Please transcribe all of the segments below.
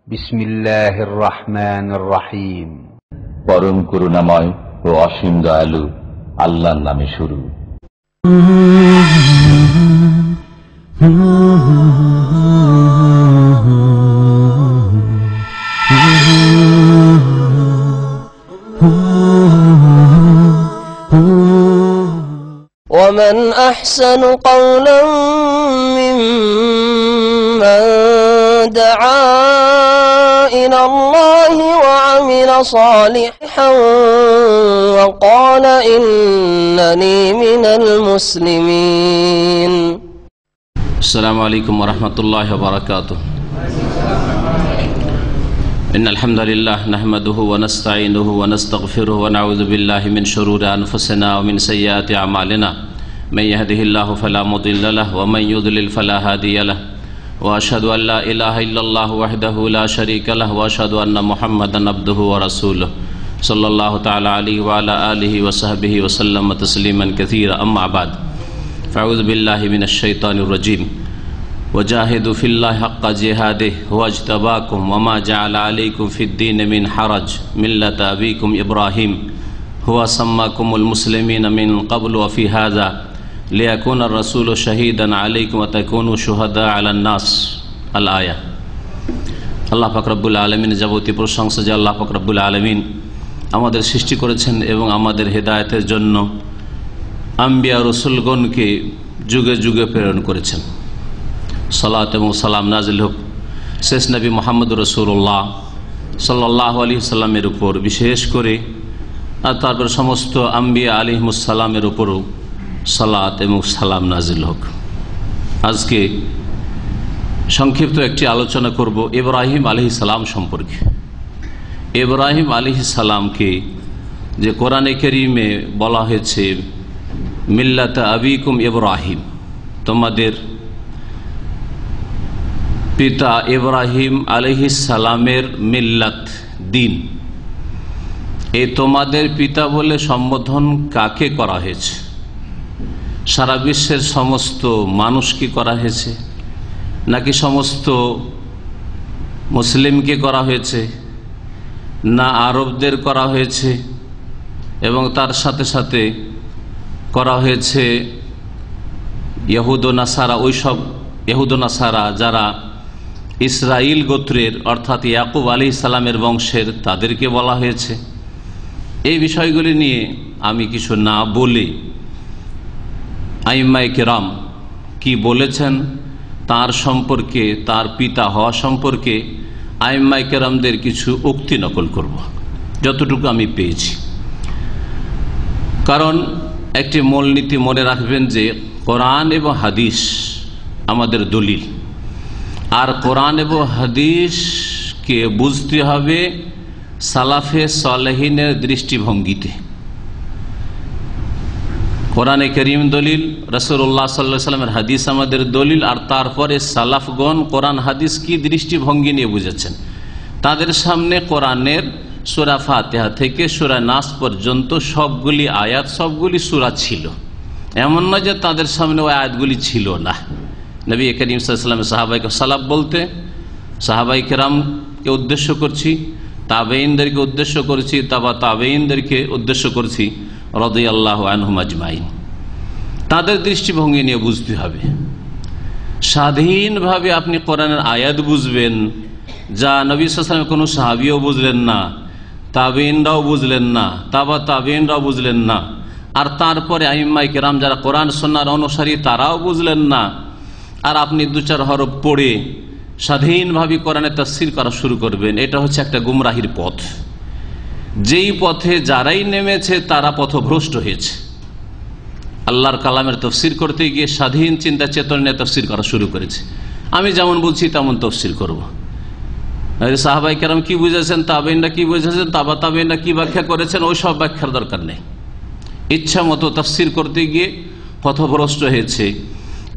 বিসমিল্লাহির রহমানির রহিম। পরম করুণাময় ও অসীম দয়ালু আল্লাহর নামে শুরু। ومن أحسن قولا ممن دعا إلى الله وعمل صالحا وقال إنني من المسلمين. السلام عليكم ورحمة الله وبركاته. إن الحمد لله نحمده ونستعينه ونستغفره ونعوذ بالله من شرور أنفسنا ومن سيئات أعمالنا من يهده الله فلا مضل له ومن يضلل فلا هادي له وأشهد أن لا إله إلا الله وحده لا شريك له وأشهد أن محمدا عبده ورسوله صلى الله تعالى عليه وعلى آله وصحبه وسلم تسليما كثيرا. أما بعد فأعوذ بالله من الشيطان الرجيم. وجاهدوا في الله حق جهاده هو اجتباكم وما جعل عليكم في الدين من حرج ملة أبيكم إبراهيم هو سماكم المسلمين من قبل وفي هذا ليكون الرسول شهيدا عليكم وتكونوا شهداء على الناس. الآية. আল্লাহ পাক রব্বুল আলামিনের যাবতীয় প্রশংসা যে আল্লাহ পাক রব্বুল আলামিন আমাদের সৃষ্টি করেছেন এবং আমাদের হেদায়েতের জন্য আম্বিয়া রসুলগণকে যুগে যুগে প্রেরণ করেছেন। সালাত এবং সালাম নাজিল হোক শেষ নবী মুহাম্মদ রাসূলুল্লাহ সাল্লাল্লাহু আলাইহি সাল্লামের উপর, বিশেষ করে আর তারপর সমস্ত আম্বিয়া আলাইহিমুস সালামের উপরও সালাত এবং সালাম নাজিল হোক। আজকে সংক্ষিপ্ত একটি আলোচনা করব ইব্রাহিম আলাইহিস সালাম সম্পর্কে। ইব্রাহিম আলাইহিস সালামকে যে কোরআনে কারীমে বলা হয়েছে মিল্লাত আবিকুম ইব্রাহিম, তোমাদের পিতা ইব্রাহিম আলাইহিস সালামের মিল্লাত দিন, এই তোমাদের পিতা বলে সম্বোধন কাকে করা হয়েছে? সারা বিশ্বের সমস্ত মানুষকে করা হয়েছে নাকি সমস্ত মুসলিমকে করা হয়েছে, না আরবদের করা হয়েছে এবং তার সাথে সাথে করা হয়েছে ইহুদ ও নাসারা, ওইসব ইহুদ ও নাসারা যারা ইসরাইল গোত্রের অর্থাৎ ইয়াকুব আলাইহিস সালামের বংশের, তাদেরকে বলা হয়েছে? এই বিষয়গুলি নিয়ে আমি কিছু না বলে আইম্মায়ে কেরাম কি বলেছেন তার সম্পর্কে, তার পিতা হওয়া সম্পর্কে আইম্মায়ে কেরামদের কিছু উক্তি নকল করব যতটুকু আমি পেয়েছি। কারণ একটি মূলনীতি মনে রাখবেন যে কোরআন এবং হাদিস আমাদের দলিল, আর কোরআন এবং হাদিসকে বুঝতে হবে সালাফে সালেহিনের দৃষ্টিভঙ্গিতে। কোরআনে কারীম দলিল, রাসূলুল্লাহ সাল্লাল্লাহু আলাইহি ওয়াসাল্লামের হাদিস আমাদের দলিল, আর তারপরে সালাফগণ কোরআন হাদিস কি দৃষ্টিভঙ্গি নিয়ে বুঝেছেন। তাদের সামনে কোরআনের সূরা ফাতিহা থেকে সূরা নাস পর্যন্ত সবগুলি আয়াত, সবগুলি সূরা ছিল। এমন নয় যে তাদের সামনে ওই আয়াতগুলি ছিল না। নবী করিম সাল্লাল্লাহু আলাইহি ওয়াসাল্লাম সাহাবায়ে সালাফ বলতে সাহাবায়ে কেরামকে উদ্দেশ্য করছি, তাবেঈনদেরকে উদ্দেশ্য করছি, তাবেঈনদেরকে উদ্দেশ্য করছি রাদিয়াল্লাহু আনহুম আজমাইন। তাদের দৃষ্টিভঙ্গি নিয়ে বুঝতে হবে। স্বাধীনভাবে আপনি কোরআনের আয়াত বুঝবেন যা নবী সাল্লাল্লাহু আলাইহি ওয়াসাল্লাম কোনো সাহাবীও বুঝলেন না, তাবেঈনরাও বুঝলেন না, তাবেঈনরাও বুঝলেন না, আর তারপরে আইম্মায়ে কেরাম যারা কোরআন সুন্নাহর অনুসারী তারাও বুঝলেন না, আর আপনি দু চার হরফ পড়ে স্বাধীনভাবে কোরআনের তাফসীর করা শুরু করবেন, এটা হচ্ছে একটা গুমরাহির পথ। যেই পথে যারাই নেমেছে তারা পথভ্রষ্ট হয়েছে। আল্লাহর কালামের তাফসীর করতে গিয়ে স্বাধীন চিন্তা চেতনা নিয়ে তাফসীর করা শুরু করেছে। আমি যেমন বলছি তেমন তাফসীর করব। সাহাবায়ে কেরাম কি বুঝেছেন, তাবেঈনরা কি বুঝেছেন, তাবেঈনরা কি ব্যাখ্যা করেছেন, ওই সব ব্যাখ্যার দরকার নেই। ইচ্ছা মতো তাফসীর করতে গিয়ে পথভ্রষ্ট হয়েছে।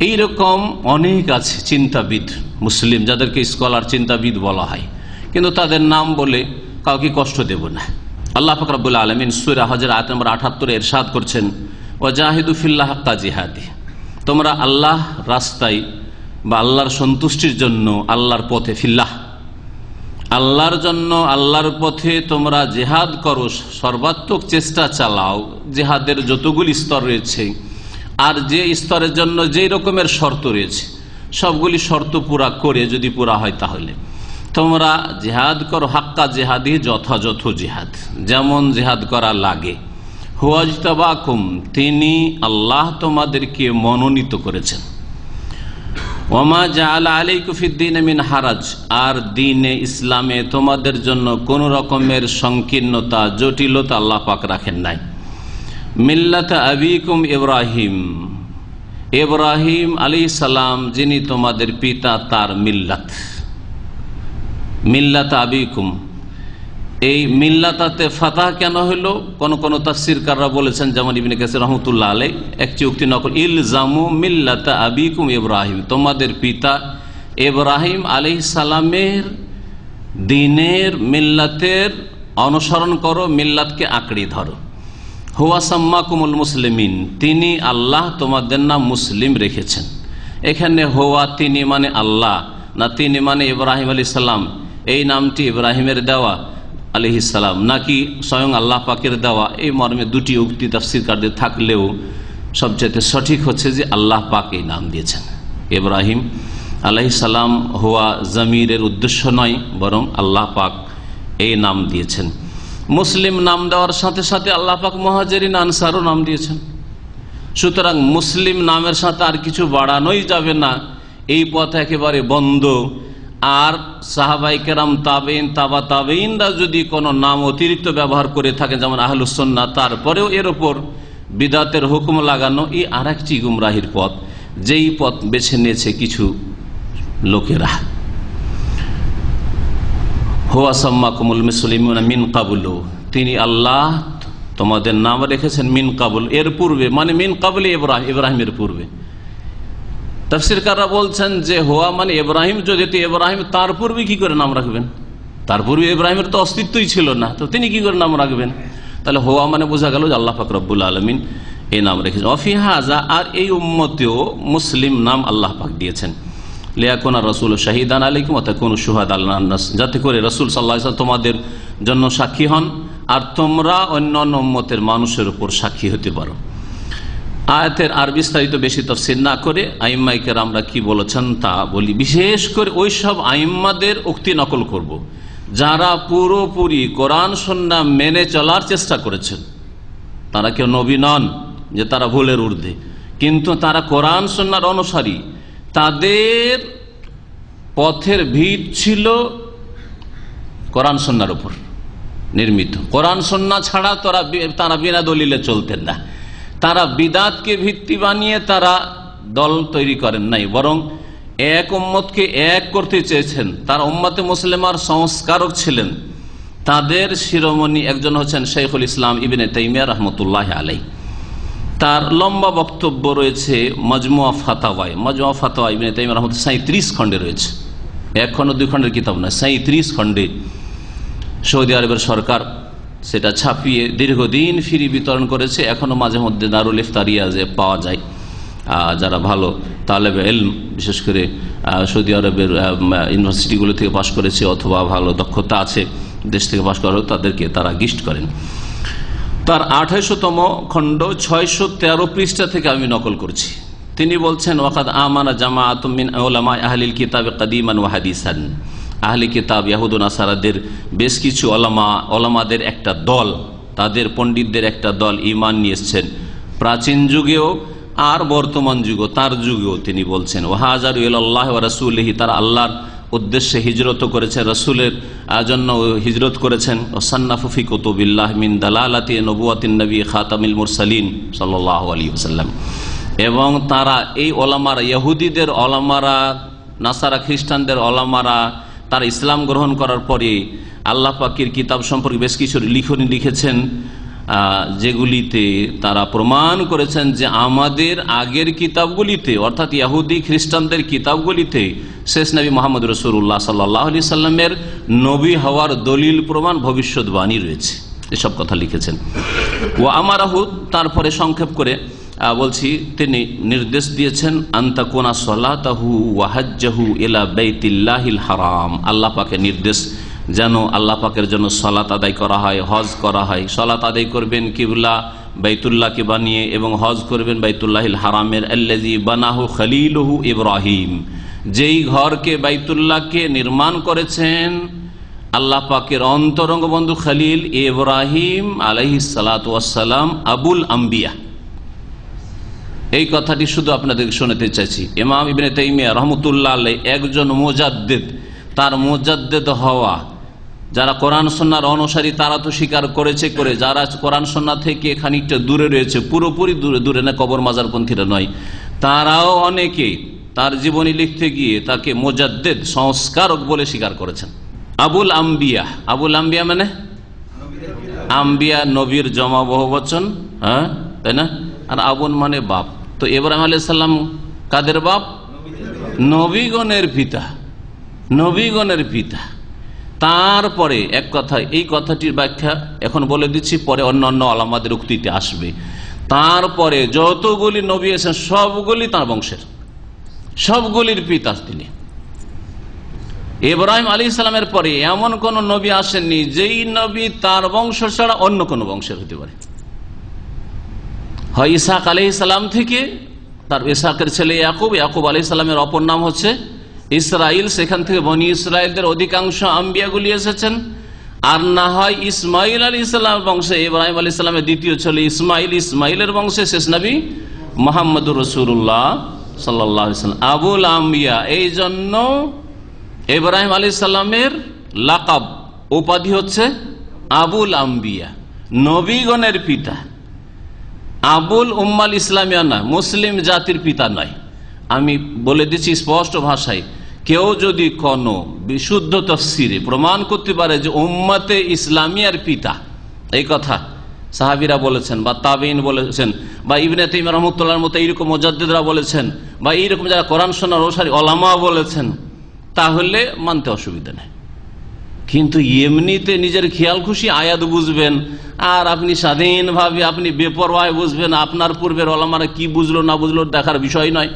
এইরকম অনেক আছে চিন্তাবিদ মুসলিম, যাদেরকে স্কলার চিন্তাবিদ বলা হয়, কিন্তু তাদের নাম বলে কাউকে কষ্ট দেব না। আল্লাহ পাক রব্বুল আলামিন সূরা হজর আয়াত নম্বর ৭৮ ইরশাদ করছেন, ওয়াজাহিদু ফিল্লাহি হাক্কা জিহাদি, তোমরা আল্লাহ রাস্তায় বা আল্লাহর সন্তুষ্টির জন্য আল্লাহর পথে, ফিল্লাহ আল্লাহর জন্য, আল্লাহর পথে তোমরা জিহাদ করো, সর্বাত্মক চেষ্টা চালাও। জিহাদের যতগুলি স্তর রয়েছে আর যে স্তরের জন্য যেই রকমের শর্ত রয়েছে সবগুলি শর্ত পুরা করে যদি পুরা হয় তাহলে তোমরা জিহাদ করো। হাক্কা জিহাদি, যথাযথ জিহাদ, যেমন জিহাদ করা লাগে। হুয়াজতাবাকুম, তিনি আল্লাহ তোমাদেরকে মনোনীত করেছেন। ওমা জাআলা আলাইকুম ফিদ্দীনে মিন হারাজ, আর দ্বীনে ইসলামে তোমাদের জন্য কোন রকমের সংকীর্ণতা, জটিলতা আল্লাহ পাক রাখেন নাই। মিল্লাত আবিকুম ইব্রাহিম, ইব্রাহিম আলাইহিস সালাম যিনি তোমাদের পিতা, তার মিল্লাত। মিল্লাত আবিকুম, এই মিল্লাতাতে ফাতাহ কেন হলো? কোন কোন তাফসীরকাররা বলেছেন, যেমন ইবনে কাসির রাহমাতুল্লাহ আলাইহি একটি উক্তি নকল, ইলজামু মিল্লাত আবিকুম ইব্রাহিম, তোমাদের পিতা ইব্রাহিম আলাইহিস সালামের দ্বীনের, মিল্লাতের অনুসরণ করো, মিল্লাতকে আঁকড়ে ধরো। হুয়া সাম্মাকুমুল মুসলিমিন, তিনি আল্লাহ তোমাদের নাম মুসলিম রেখেছেন। এখানে হুয়া তিনি মানে আল্লাহ, না তিনি মানে ইব্রাহিম আলাইহিস সালাম, এই নামটি ইব্রাহিমের দেওয়া আলাইহিস সালাম নাকি স্বয়ং আল্লাহ পাকের দেওয়া, এই মর্মে দুটি উক্তি তাফসীরকারদের থাকলেও সবচেয়ে সঠিক হচ্ছে যে আল্লাহ পাক এই নাম দিয়েছেন। ইব্রাহিম আলাইহিস সালাম হুয়া জমিরের উদ্দেশ্য নয়, বরং আল্লাহ পাক এই নাম দিয়েছেন। মুসলিম নাম দেওয়ার সাথে সাথে আল্লাহ পাক মুহাজিরিন আনসারও নাম দিয়েছেন। সুতরাং মুসলিম নামের সাথে আর কিছু বাড়ানোই যাবে না, এই পথ একেবারে বন্ধ। আর সাহাবায়ে কেরাম, তাবেঈন, তাবা তাবেঈনরা যদি কোনো নাম অতিরিক্ত ব্যবহার করে থাকেন, যেমন আহলুস সুন্নাহ, তারপরেও এর ওপর বিদআতের হুকুম লাগানো এই আরেকটি গুমরাহির পথ, যেই পথ বেছে নিয়েছে কিছু লোকেরা। হুয়া সাম্মাকুমুল মুসলিমিনা মিন ক্বাবলু, তিনি আল্লাহ তোমাদের নাম রেখেছেন মিন ক্বাবল, এর পূর্বে, মানে মিন ক্বাবলি ইব্রাহিম, ইব্রাহিমের পূর্বে। তাফসীরকাররা বলছেন যে হুয়া মানে ইব্রাহিম, যদি ইব্রাহিম তার পূর্বে কি করে নাম রাখবেন? তার পূর্বে ইব্রাহিমের তো অস্তিত্বই ছিল না, তো তিনি কি করে নাম রাখবেন? তাহলে হুয়া মানে বোঝা গেল যে আল্লাহ পাক রব্বুল আলামিন এই নাম রেখেছেন। ওয়া ফি হাযা, আর এই উম্মতেও মুসলিম নাম আল্লাহ পাক দিয়েছেন। লিয়াকুনা রাসূল শাহিদান আলাইকুম ওয়া তাকুনু শুহাদা আলান নাস, যাতে করে রাসূল সাল্লাল্লাহু আলাইহি ওয়াসাল্লাম তোমাদের জন্য সাক্ষী হন আর তোমরা অন্যান্য উম্মতের মানুষের উপর সাক্ষী হতে পারো। আয়াতের আর বিস্তারিত বেশি তাফসীর না করে আইম্মায়ে কেরামরা কি বলেছেন তা বলি। বিশেষ করে ওই সব আইম্মাদের উক্তি নকল করব যারা পুরোপুরি কোরআন সুন্নাহ মেনে চলার চেষ্টা করেছেন। তারা কেউ নবী নন যে তারা ভুলের ঊর্ধ্বে, কিন্তু তারা কোরআন সুন্নাহর অনুসারী। তাদের পথের ভিত ছিল কোরআন সুন্নাহর উপর নির্মিত। কোরআন সুন্নাহ ছাড়া তারা বিনা দলিলে চলতেন না। তারা বিদাতকে ভিত্তি বানিয়ে তারা দল তৈরি করেন নাই, বরং এক উম্মতকে এক করতে চেয়েছেন। তারা উম্মতে মুসলিমার সংস্কারক ছিলেন। তাদের শিরোমণি একজন হচ্ছেন শাইখুল ইসলাম ইবনে তাইমিয়া রাহমাতুল্লাহি আলাইহি। তার লম্বা বক্তব্য রয়েছে মাজমুয়া ফাতাওয়ায়। মাজমুয়া ফাতাওয়া ইবনে তাইমিয়া রাহমাতুল্লাহি 37 খণ্ডে রয়েছে, এক খণ্ড দুই খণ্ডের কিতাব না, 37 খণ্ডে। সৌদি আরবের সরকার সেটা ছাপিয়ে দীর্ঘদিন ফ্রি বিতরণ করেছে। এখনো মাঝে মধ্যে দারুল ইফতারিয়াজে পাওয়া যায়। যারা ভালো তালেবে ইলম, বিশেষ করে সৌদি আরবের ইউনিভার্সিটিগুলো থেকে পাশ করেছে অথবা ভালো দক্ষতা আছে দেশ থেকে পাশ করা, তাদেরকে তারা গিফট করেন। তার 28তম খণ্ড 613 পৃষ্ঠা থেকে আমি নকল করছি। তিনি বলছেন, ওয়াকাদ আমানা জামাআতুম মিন উলামা আহলিল কিতাব কাদিমান ওয়া হাদিসান, আহলি কিতাব ইয়াহুদ ও নাসারাদের বেশ কিছু ওলামাদের একটা দল, তাদের পণ্ডিতদের একটা দল ঈমান নিয়ে এসেছেন প্রাচীন যুগেও আর বর্তমান যুগেও, তার যুগেও। তিনি বলছেন ওয়াহাজারু ইলাল্লাহি ওয়া রাসূলিহি, তারা আল্লাহর উদ্দেশ্যে হিজরত করেছেন, রাসূলের জন্য হিজরত করেছেন। ওয়াসান্নাফু ফি কুতুবিল্লাহ মিন দালালাতি নবুওয়াতিন নবী খাতামিল মুরসালিন সাল্লাল্লাহু আলাইহি ওয়াসাল্লাম। এবং তারা এই ওলামারা, ইহুদিদের ওলামারা, নাসারা খ্রিস্টানদের ওলামারা, তারা ইসলাম গ্রহণ করার পরে আল্লাহ পাকের কিতাব সম্পর্কে বেশ কিছু লিখনি লিখেছেন, যেগুলিতে তারা প্রমাণ করেছেন যে আমাদের আগের কিতাবগুলিতে, অর্থাৎ ইহুদি খ্রিস্টানদের কিতাবগুলিতে শেষ নবী মুহাম্মদ রাসূলুল্লাহ সাল্লাল্লাহু আলাইহি সাল্লামের নবী হওয়ার দলিল প্রমাণ, ভবিষ্যৎবাণী রয়েছে। এসব কথা লিখেছেন। ওয়া আমারাহু, তারপরে সংক্ষেপ করে বলছি, তিনি নির্দেশ দিয়েছেন আনতাকুনা সলাতাহু ওয়া হাজ্জাহু ইলা বাইতিল্লাহিল হারাম, আল্লাহ পাকের নির্দেশ যেন আল্লাহ পাকের জন্য সালাত আদায় করা হয়, হজ করা হয়। সালাত আদায় করবেন কিবলা বাইতুল্লাহকে বানিয়ে, এবং হজ করবেন বাইতুল্লাহিল হারামের আল্লাযী বানাহু খলিলুহু ইব্রাহিম, যেই ঘরকে বাইতুল্লাহকে নির্মাণ করেছেন আল্লাহ পাকের অন্তরঙ্গ বন্ধু খলিল ইব্রাহিম আলাইহিস সালাতু ওয়াস সালাম আবুল আম্বিয়া। এই কথাটি শুধু আপনাদের শোনাতে চাইছি। ইমাম ইবনে তাইমিয়া রহমতুল্লাহ আলাইহি একজন মুজাদ্দিদ, তার মুজাদ্দিদ হওয়া, যারা কোরআন সুন্নাহর অনুসারী তারা তো স্বীকার করেছে করে, যারা কোরআন সুন্নাহ থেকে খানিকটা দূরে রয়েছে, পুরোপুরি দূরে না, কবর মাজারপন্থীরা নয়, তারাও অনেকে তার জীবনী লিখতে গিয়ে তাকে মুজাদ্দিদ, সংস্কারক বলে স্বীকার করেছেন। আবুল আম্বিয়া, আবুল আম্বিয়া মানে আম্বিয়া নবীর জমা বহুবচন, হ্যাঁ তাই না? আর আবুল মানে বাপ। তো ইব্রাহিম আলাইহিস সালাম কাদের বাপ? নবীগণের পিতা, নবীগণের পিতা। তারপরে এক কথা, এই কথাটির ব্যাখ্যা এখন বলে দিচ্ছি, পরে অন্যান্য আলামাদের উক্তিতে আসবে। তারপরে যতগুলি নবী এসেছেন সবগুলি তার বংশের, সবগুলির পিতা তিনি। ইব্রাহিম আলাইহিস সালামের পরে এমন কোন নবী আসেননি যেই নবী তার বংশ ছাড়া অন্য কোন বংশের হতে পারে। হয় ইসহাক আলাইহিস সালাম থেকে, তার ইসহাকের ছেলে ইয়াকুব, ইয়াকুব আলাইহিস সালামের অপর নাম হচ্ছে ইসরাইল, সেখান থেকে বনি ইসরায়েলদের অধিকাংশ আম্বিয়াগুলি এসেছেন। আর না হয় ইসমাইল আলাইহিস সালামের বংশে, ইব্রাহিম আলাইহিস সালামের দ্বিতীয় ছেলে ইসমাইল, ইসমাইলের বংশে শেষ নবী মুহাম্মদুর রাসূলুল্লাহ সাল্লাল্লাহু আলাইহি ওয়াসাল্লাম আবুল আম্বিয়া। এই জন্য ইব্রাহিম আলাইহিস সালামের লাকাব, উপাধি হচ্ছে আবুল আম্বিয়া, নবীগণের পিতা। আবুল উম্মাল ইসলামিয়া না, মুসলিম জাতির পিতা নয়। আমি বলে দিচ্ছি স্পষ্ট ভাষায়, কেউ যদি কোনো বিশুদ্ধ তাফসিরে প্রমাণ করতে পারে যে উম্মতে ইসলামিয়ার পিতা, এই কথা সাহাবীরা বলেছেন বা তাবেঈন বলেছেন বা ইবনে তাইমিয়া রাহমাতুল্লাহর মতো এইরকম মুজাদ্দিদরা বলেছেন বা এইরকম যারা কোরআন সুন্নাহর অনুসারী ওলামা বলেছেন, তাহলে মানতে অসুবিধা নেই। কিন্তু এমনিতে নিজের খেয়াল খুশি আয়াত বুঝবেন আর আপনি স্বাধীনভাবে আপনি বেপরোয়া বুঝবেন, আপনার পূর্বের ওলামারা কি বুঝলো না বুঝলো দেখার বিষয় নয়,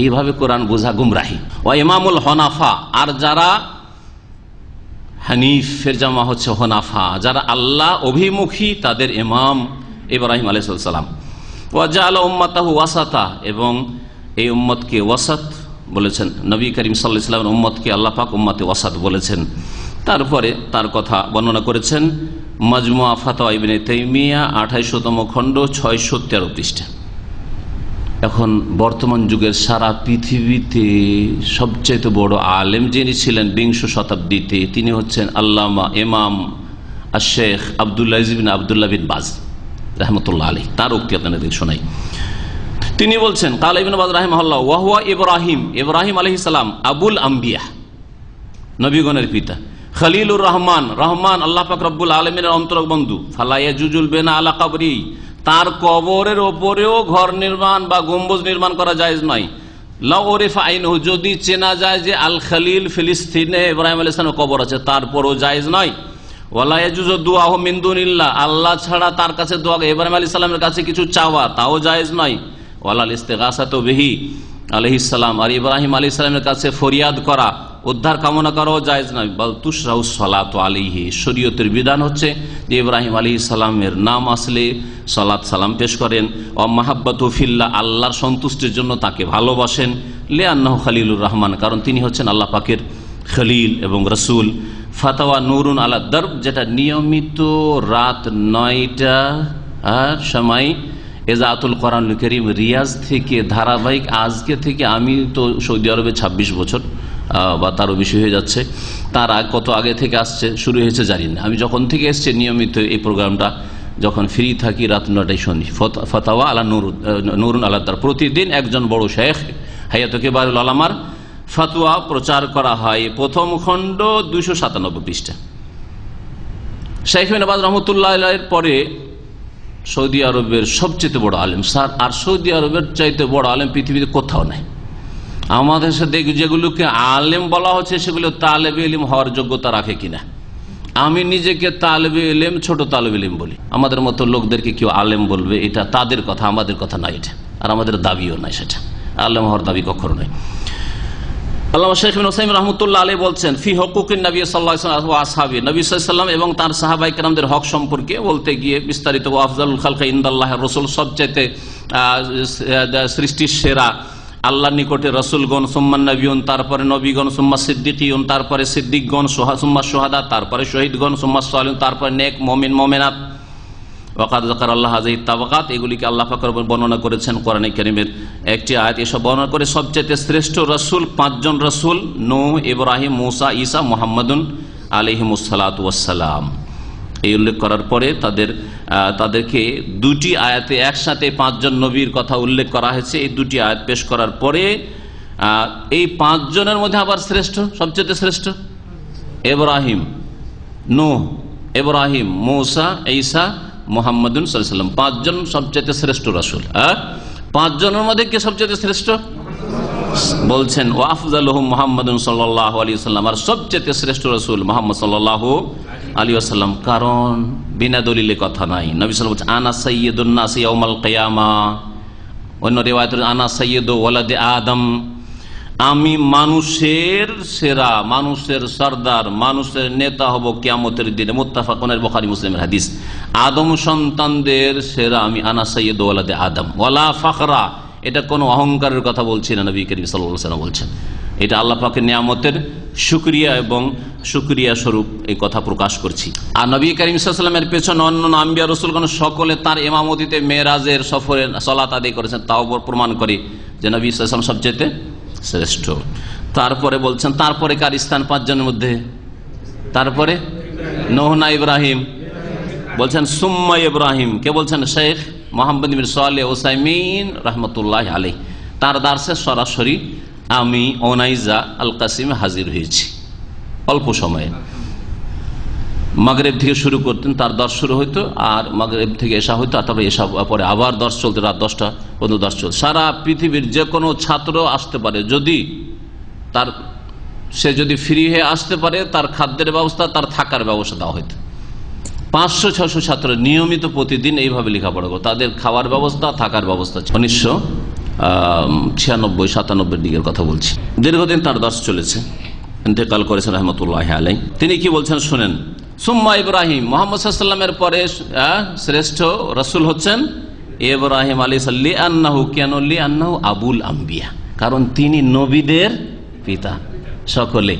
এইভাবে কোরআন বোঝা গুমরাহি। ও ইমামুল হনাফা, আর যারা হানিফের জামা হচ্ছে হনাফা, যারা আল্লাহ অভিমুখী, তাদের ইমাম ইব্রাহিম আলাইহিস সালাম। ওয়া জাআলা উম্মাতাহু ওয়াসাতা, এবং এই উম্মতকে ওয়াসাত বলেছেন। নবী করিম সাল্লাল্লাহু আলাইহি ওয়াসাল্লাম উম্মতকে আল্লাহ পাক উম্মতে ওয়াসাত বলেছেন। তারপরে তার কথা বর্ণনা করেছেন মাজমুআ ফাতাওয়া ইবনে তাইমিয়া 28তম খণ্ড 613 পৃষ্ঠা। এখন বর্তমান যুগের সারা পৃথিবীতে সবচেয়ে বড় আলেম যিনি ছিলেন বিংশ শতাব্দীতে, তিনি হচ্ছেন আল্লামা ইমাম আশ-শেখ আব্দুল আজিজ বিন আব্দুল্লাহ বিন বাজ রাহমাতুল্লাহ আলাইহি। তার উক্তি আপনাদের শোনাই। তিনি বলছেন কালা ইবনে বাজ রাহিমাহুল্লাহ ওয়া হুয়া ইব্রাহিম, ইব্রাহিম আলাইহিস সালাম আবুল আম্বিয়া, নবীগণের পিতা। খলিলুর রহমান, রহমান আল্লাহ পাক রব্বুল আলামিনের অন্তরঙ্গ বন্ধু। ফালা ইয়াজুজুল বিনা আলা কবরি, তার কবরের ওপরেও ঘর নির্মাণ বা গম্বুজ নির্মাণ করা জায়েজ নয়। লাউ উরিফা আইনহু, যদি চেনা যায় যে আল খলিল ফিলিস্তিনে ইব্রাহিম আলাইহিস সালামের কবর আছে, তারপরও জায়েজ নয়। ওয়ালা ইয়াজুজু দুআহু মিন দুনিল্লাহ, আল্লাহ ছাড়া তার কাছে দোয়া, ইব্রাহিম আলাইহিস সালামের কাছে কিছু চাওয়া, তাও জায়েজ নয়। ওয়ালাল ইস্তিগাসাতু বিহি আলাইহিস সালাম, আর ইব্রাহিম আলাইহিস সালামের কাছে ফরিয়াদ করা, উদ্ধার কামনা করাও জায়েজ নয়। বাল তুশরাউ সালাতু আলাইহি, শরীয়তের বিধান হচ্ছে যে ইব্রাহিম আলাইহিস সালামের নাম আসলে সালাত সালাম পেশ করেন। ও মাহাব্বাতু ফিল্লাহ, আল্লাহর সন্তুষ্টির জন্য তাকে ভালোবাসেন। লিআন্নাহু খলিলুর রহমান, কারণ তিনি হচ্ছেন আল্লাহ পাকের খলিল এবং রসুল। ফাতাওয়া নুরুন আলা দরব, যেটা নিয়মিত রাত 9টা আর সময় এজাতুল কোরআনুল কারীম রিয়াজ থেকে ধারাবাহিক, আজকে থেকে আমি তো সৌদি আরবে 26 বছর বা তারও বেশি হয়ে যাচ্ছে, তার কত আগে থেকে আসছে, শুরু হয়েছে জানি না। আমি যখন থেকে এসছে নিয়মিত এই প্রোগ্রামটা, যখন ফ্রি থাকি রাত 9টায় শুনি। ফাতাওয়া আলা নুরুন আলা দরব, প্রতিদিন একজন বড় শেখ হায়াতুল কিবারুল উলামার ফতোয়া প্রচার করা হয়। প্রথম খণ্ড 297 পৃষ্ঠা। শাইখ ইবনে বাজ রাহমাতুল্লাহ আলাইহির পরে সৌদি আরবের সবচেয়ে বড় আলেম স্যার, আর সৌদি আরবের চাইতে বড় আলেম পৃথিবীতে কোথাও নাই। আমাদের সাথে যেগুলোকে আলেম বলা হচ্ছে সেগুলো তালেবে ইলম হওয়ার যোগ্যতা রাখে কিনা। আমি নিজেকে তালেবে ইলম, ছোট তালেবে ইলম বলি। আমাদের মতো লোকদেরকে কেউ আলেম বলবে, এটা তাদের কথা, আমাদের কথা নয় এটা, আর আমাদের দাবিও নাই সেটা। আলেম হওয়ার দাবি কখনো নয়। আল্লামা শেখ ইবনে উসাইমিন রাহমাতুল্লাহ আলাইহি বলছেন, ফি হুকুকিন নবী সাল্লাল্লাহু আলাইহি ওয়াসাল্লাম ওয়া আসহাবি, নবী সাল্লাল্লাহু আলাইহি ওয়াসাল্লাম এবং তার সাহাবায়ে কেরামদের হক সম্পর্কে বলতে গিয়ে বিস্তারিত, ওয়া আফজালুল খালকি ইনদাল্লাহির রাসূল, সবচেয়ে সৃষ্টির সেরা আল্লাহর নিকটে রাসূলগণ, সুম্মান নবিয়ুন তারপরে নবীগণ, সুম্মা সিদ্দিকিয়ুন তারপরে সিদ্দিকগণ, সুম্মা শুহাদা তারপরে শহীদগণ, সুম্মা সালিহুন তারপরে নেক মুমিন মুমিনাত। ওয়াকাদ যাকারাল্লাহ হাযিহি তাবাকাত, এগুলিকে আল্লাহ পাক বর্ণনা করেছেন কোরআনে কারীমের একটি আয়াত। এসব বর্ণনা করে সবচেয়ে শ্রেষ্ঠ রাসূল 5 জন রাসূল, নূহ, ইব্রাহিম, মূসা, ঈসা, মুহাম্মাদুন আলাইহিমুস সালাতু ওয়াস সালাম। এই উল্লেখ করার পরে তাদেরকে দুটি আয়াতে একসাথে 5 জন নবীর কথা উল্লেখ করা হয়েছে। এই দুটি আয়াত পেশ করার পরে এই 5 জনের মধ্যে আবার শ্রেষ্ঠ, সবচেয়ে শ্রেষ্ঠ ইব্রাহিম, নূহ, ইব্রাহিম, মূসা, ঈসা, মুহাম্মাদুন সাল্লাল্লাহু আলাইহি ওয়াসাল্লাম, 5 জন সবচেয়ে শ্রেষ্ঠ রাসূল। 5 জনের মধ্যে কে সবচেয়ে শ্রেষ্ঠ? বলছেন ওয়া আফজালুহুম মুহাম্মাদুন সাল্লাল্লাহু আলাইহি ওয়াসাল্লাম, আর সবচেয়ে শ্রেষ্ঠ রাসূল মুহাম্মদ সাল্লাল্লাহু আলাইহি ওয়াসাল্লাম। কারণ বিনা দলিলে কথা নাই। নবী সাল্লাল্লাহু আলাইহি ওয়াসাল্লাম আনা সাইয়্যিদুন নাস ইয়াউমাল কিয়ামা, অন্য রিওয়ায়াতে আনা সাইয়্যিদু ওয়ালাদি আদম, আমি মানুষের সেরা, মানুষের সরদার, মানুষের নেতা হব কিয়ামতের দিনে। মুত্তাফাকুন আলাইহি, বুখারী মুসলিমের হাদিস। আদম সন্তানদের সেরা আমি, আনা সাইয়্যিদু ওয়ালাদি আদম ওয়ালা ফাখরা। এটা কোনো অহংকারের কথা বলছি না, নবী করিম সাল্লাল্লাহু আলাইহি ওয়াসাল্লাম বলছেন। এটা আল্লাহ পাকের নিয়ামতের শুকরিয়া এবং শুকরিয়া স্বরূপ এই কথা প্রকাশ করছি। আর নবী করিম সাল্লাল্লাহু আলাইহি ওয়াসাল্লামের পেছনে অন্যান্য আম্বিয়া রাসূলগণ সকলে তার ইমামতিতে মেরাজের সফরে সালাত আদায় করেছেন। তাও প্রমাণ করে যে নবী সাল্লাল্লাহু আলাইহি ওয়াসাল্লাম সবচেয়ে শ্রেষ্ঠ। তারপরে বলছেন, তারপরে কার স্থান 5 জনের মধ্যে? তারপরে নূহ না ইব্রাহিম? বলছেন সুম্মা ইব্রাহিম। কে বলছেন? শেখ মুহাম্মদ বিন সালেহ উসাইমিন রাহমাতুল্লাহি আলাইহি। তার দার্সে সরাসরি আমি ওনাইজা আল কাসিমে হাজির হয়েছি অল্প সময়ে। মাগরিব থেকে শুরু করতেন, তার দর্শ শুরু হইতো, আর মাগরিব থেকে এশা হইতো, আর তারপরে এশা পরে আবার দর্শ চলতো, রাত 10টা পর্যন্ত দর্শ চলতো। সারা পৃথিবীর যে কোনো ছাত্র আসতে পারে, যদি সে যদি ফ্রি হয়ে আসতে পারে, তার খাদ্যের ব্যবস্থা, তার থাকার ব্যবস্থা দেওয়া হইতো। 500-600 ছাত্র নিয়মিত প্রতিদিন এইভাবে লেখাপড়া করতো, তাদের খাওয়ার ব্যবস্থা, থাকার ব্যবস্থা। 1996-97 দিকের কথা বলছি। দীর্ঘদিন তার দর্শ চলেছে, ইন্তেকাল করেছেন রহমতুল্লাহ আলাইহি। তিনি কি বলছেন শুনেন। সুম্মা ইব্রাহিম, মুহাম্মদ সাল্লাল্লাহু আলাইহি ওয়াসাল্লামের পরে শ্রেষ্ঠ রাসূল হচ্ছেন ইব্রাহিম আলাইহিস সালাম। লিআন্নাহু, কেন? লিআন্নাহু আবুল আম্বিয়া, কারণ তিনি নবীদের পিতা সকলে।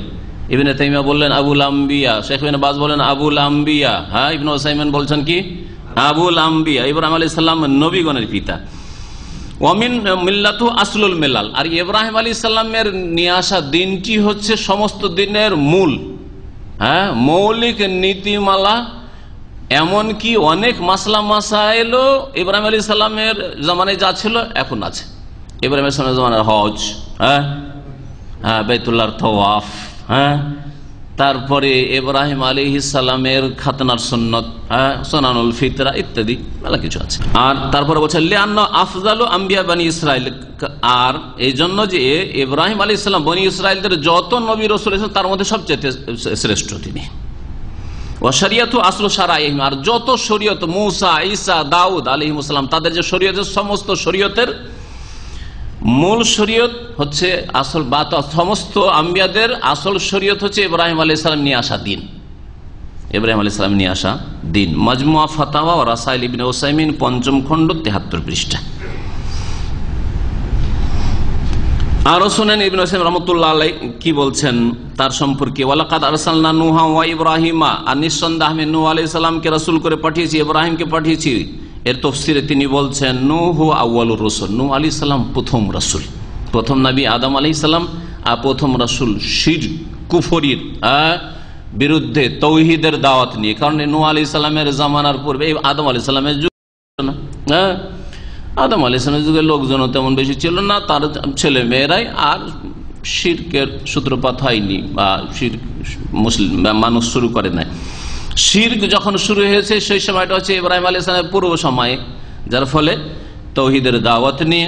ইবনে তাইমিয়া বললেন আবুল আম্বিয়া, শেখ ইবনে বাজ বলেন আবুল আম্বিয়া, হ্যাঁ ইবনে উসাইমিন বলছেন কি আবুল আম্বিয়া। ইব্রাহিম আলাইহিস সালাম নবীগণের পিতা। ওয়ামিন মিল্লাতু আসলুল মিলাল, আর ইব্রাহিম আলাইহিস সালামের নিয়ে আসা দিনটি হচ্ছে সমস্ত দিনের মূল, হ্যাঁ মৌলিক নীতিমালা। এমনকি অনেক মাসলা মাসাইলও ইব্রাহিম আলাইহিস সালামের জামানায় যা ছিল এখন আছে। ইব্রাহিম আলাইহিস সালামের জামানার হজ, হ্যাঁ বাইতুল্লাহর তাওয়াফ, হ্যাঁ তারপরে ইব্রাহিম আলাইহিস সালামের খাতনার সুন্নত, সুনানুল ফিতরা ইত্যাদি মেলা কিছু আছে। আর তারপরে বলছে লিআন্না আফজালু আম্বিয়া বনি ইসরাইল, আর এই জন্য যে ইব্রাহিম আলাইহিস সালাম বনি ইসরাইলদের যত নবী রাসূল আছেন তার মধ্যে সবচেয়ে শ্রেষ্ঠ তিনি। ওয়া শরিয়াতু আসলু শারাইহিম, আর যত শরীয়ত মূসা, ঈসা, দাউদ আলাইহিমুস সালাম তাদের যে শরীয়তের সমস্ত শরীয়তের মূল শরীয়ত হচ্ছে আসল বা সমস্ত আম্বিয়াদের আসল শরীয়ত হচ্ছে ইব্রাহিম আলাইহিস সালাম নিয়ে আসা দিন। ইব্রাহিম আলাইহিস সালাম নিয়ে আসা দিন। মাজমুআ ফাতাওয়া ওয়া রাসাইল ইবনে উসাইমিন 5ম খণ্ড 73 পৃষ্ঠা। আরো শুনেন ইবনে উসাইমিন রাহমাতুল্লাহ আলাইহি কি বলছেন তার সম্পর্কে। ওয়ালাকাদ আরসালনা নূহা ওয়া ইব্রাহিমা, আর নিঃসন্দেহে আমি নূহ আলাইহিস সালামকে রাসূল করে পাঠিয়েছি, ইব্রাহিমকে পাঠিয়েছি। এর তফসিরে তিনি বলছেন নূহ আউয়ালুর রাসূল, নূহ আলাইহিস সালাম প্রথম রাসূল, প্রথম নবী আদম আলাইহিস সালাম, আর প্রথম রাসূল শিরক কুফরির বিরুদ্ধে তৌহিদের দাওয়াত নিয়ে। কারণ নূহ আলাইহিস সালামের জামানার পূর্বে আদম আলাইহিস সালামের যুগ না, আদম আলাইহিস সালামের যুগে লোকজন তেমন বেশি ছিল না, তার ছেলে মেয়েরাই, আর শিরকের সূত্রপাত হয়নি বা শিরক মুসলিম মানুষ শুরু করে নাই। শিরক যখন শুরু হয়েছে সেই সময়টা হচ্ছে ইব্রাহিম আলাইহিস সালামের পূর্ব সময়ে, যার ফলে তৌহিদের দাওয়াত নিয়ে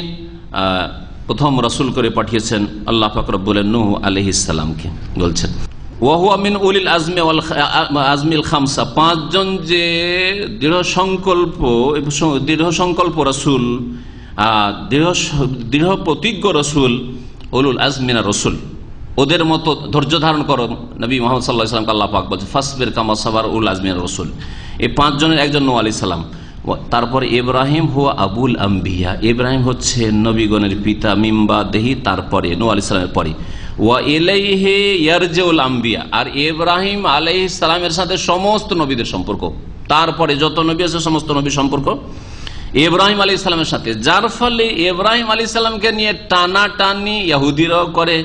প্রথম রাসূল করে পাঠিয়েছেন আল্লাহ পাক রব্বুল নূহ আলাইহিস সালামকে। বলছেন ওয়া হুয়া মিন উলিল আজমি ওয়াল আজমিল খামসা, 5 জন যে দৃঢ় সংকল্প রাসূল, দৃঢ় প্রতিজ্ঞ রাসূল, উলুল আজমিনা রাসূল, ওদের মতো ধৈর্য ধারণ করো। নবী মুহাম্মদ সাল্লাল্লাহু আলাইহি ওয়াসাল্লামকে আল্লাহ পাক বলছে ফাসবির কামা সাবার উল আজমির রাসূল। এই 5 জনের একজন নূহ আলাইহিস সালাম। তারপরে ইব্রাহিম হুয়া আবুল আম্বিয়া, ইব্রাহিম হচ্ছে নবীগণের পিতা, মিম্বা দেহি, তারপরে নূহ আলাইহিস সালামের পরে। ওয়া ইলাইহি ইয়ারজিউল আম্বিয়া, আর ইব্রাহিম আলাইহিস সালামের সাথে সমস্ত নবীদের সম্পর্ক, তারপরে যত নবী আছে সমস্ত নবীর সম্পর্ক ইব্রাহিম আলাইহিস সালামের সাথে। যার ফলে ইব্রাহিম আলাইহিস সালামকে নিয়ে টানাটানি ইহুদিরাও করে,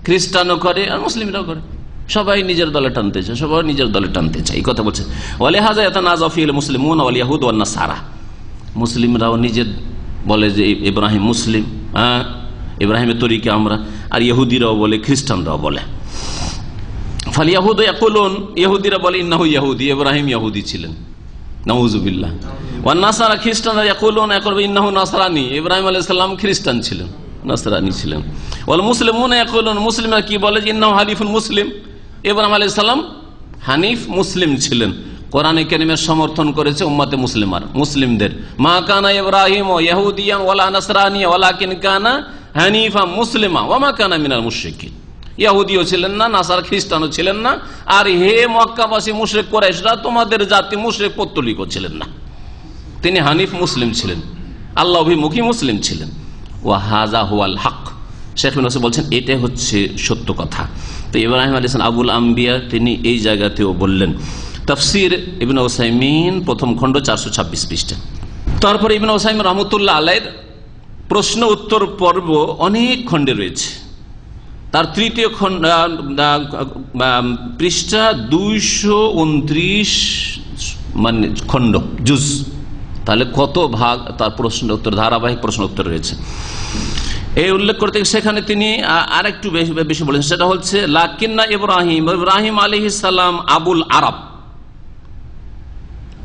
খ্রিস্টানও করে, আর মুসলিমরাও করে। সবাই নিজের দলে টানতে চায়, সবাই নিজের দলে টানতে চায়, এই কথা বলছে। ওয়ালিহাযা ইয়াতানাযাউ ফিল মুসলিমুন ওয়াল ইয়াহুদ ওয়ান নাসারা, মুসলিমরাও নিজের বলে যে ইব্রাহিম মুসলিম, ইব্রাহিমের তরিকা আমরা, আর ইহুদিরাও বলে, খ্রিস্টানরাও বলে। ফাল ইয়াহুদ ইয়াকুলুন, ইহুদিরা বলে ইন্নাহু ইয়াহুদি, ইব্রাহিম ইহুদি ছিলেন, নাউযুবিল্লাহ। ওয়ান নাসারা, খ্রিস্টানরা ইয়াকুলুন ইন্নাহু নাসরানি, ইব্রাহিম আলাইহিস সালাম খ্রিস্টান ছিলেন, নাসরানি ছিলেন। ওয়াল মুসলিমুন ইয়াকুলুন, মুসলিমরা কি বলে যে ইন্নাহু হানিফুন মুসলিম, ইব্রাহিম আলাইহিস সালাম হানিফ মুসলিম ছিলেন। কোরআনে কারীমের সমর্থন করেছে উম্মতে মুসলিমার, মুসলিমদের। মা কানা ইব্রাহিম ইয়াহুদিয়ান ওয়ালা নাসরানিয়া ওয়ালাকিন কানা হানিফা মুসলিমা ওয়া মা কানা মিনাল মুশরিকিন। ইহুদিও ছিলেন না, নাসার খ্রিস্টানও ছিলেন না, আর হে মক্কাবাসী মুশরিক কুরাইশরা, তোমাদের জাতি মুশরিক পত্তলিকও ছিলেন না। তিনি হানিফ মুসলিম ছিলেন, আল্লাহ অভিমুখী মুসলিম ছিলেন। ওয়া হাযা হুয়াল হক, শেখ বিন ওয়াসিম বলছেন এটাই হচ্ছে সত্য কথা। তো ইব্রাহিম আলাইহিস সালাম আবুল আম্বিয়া, তিনি এই জায়গাতেও বললেন। তাফসীর ইবনে উসাইমিন প্রথম খণ্ড 426 পৃষ্ঠা। তারপরে ইবনে উসাইমিন রাহমাতুল্লাহ আলাইহির প্রশ্ন উত্তর পর্ব অনেক খণ্ডে রয়েছে। তার তৃতীয় খণ্ড পৃষ্ঠা 229 মানে খণ্ড, জুজ। তাহলে কত ভাগ তার প্রশ্ন উত্তর, ধারাবাহিক প্রশ্ন উত্তর রয়েছে। এই উল্লেখ করতে সেখানে তিনি আরেকটু বেশি বলেছেন, সেটা হচ্ছে লাকিন্না ইব্রাহিম আলাইহিস সালাম আবুল আরব।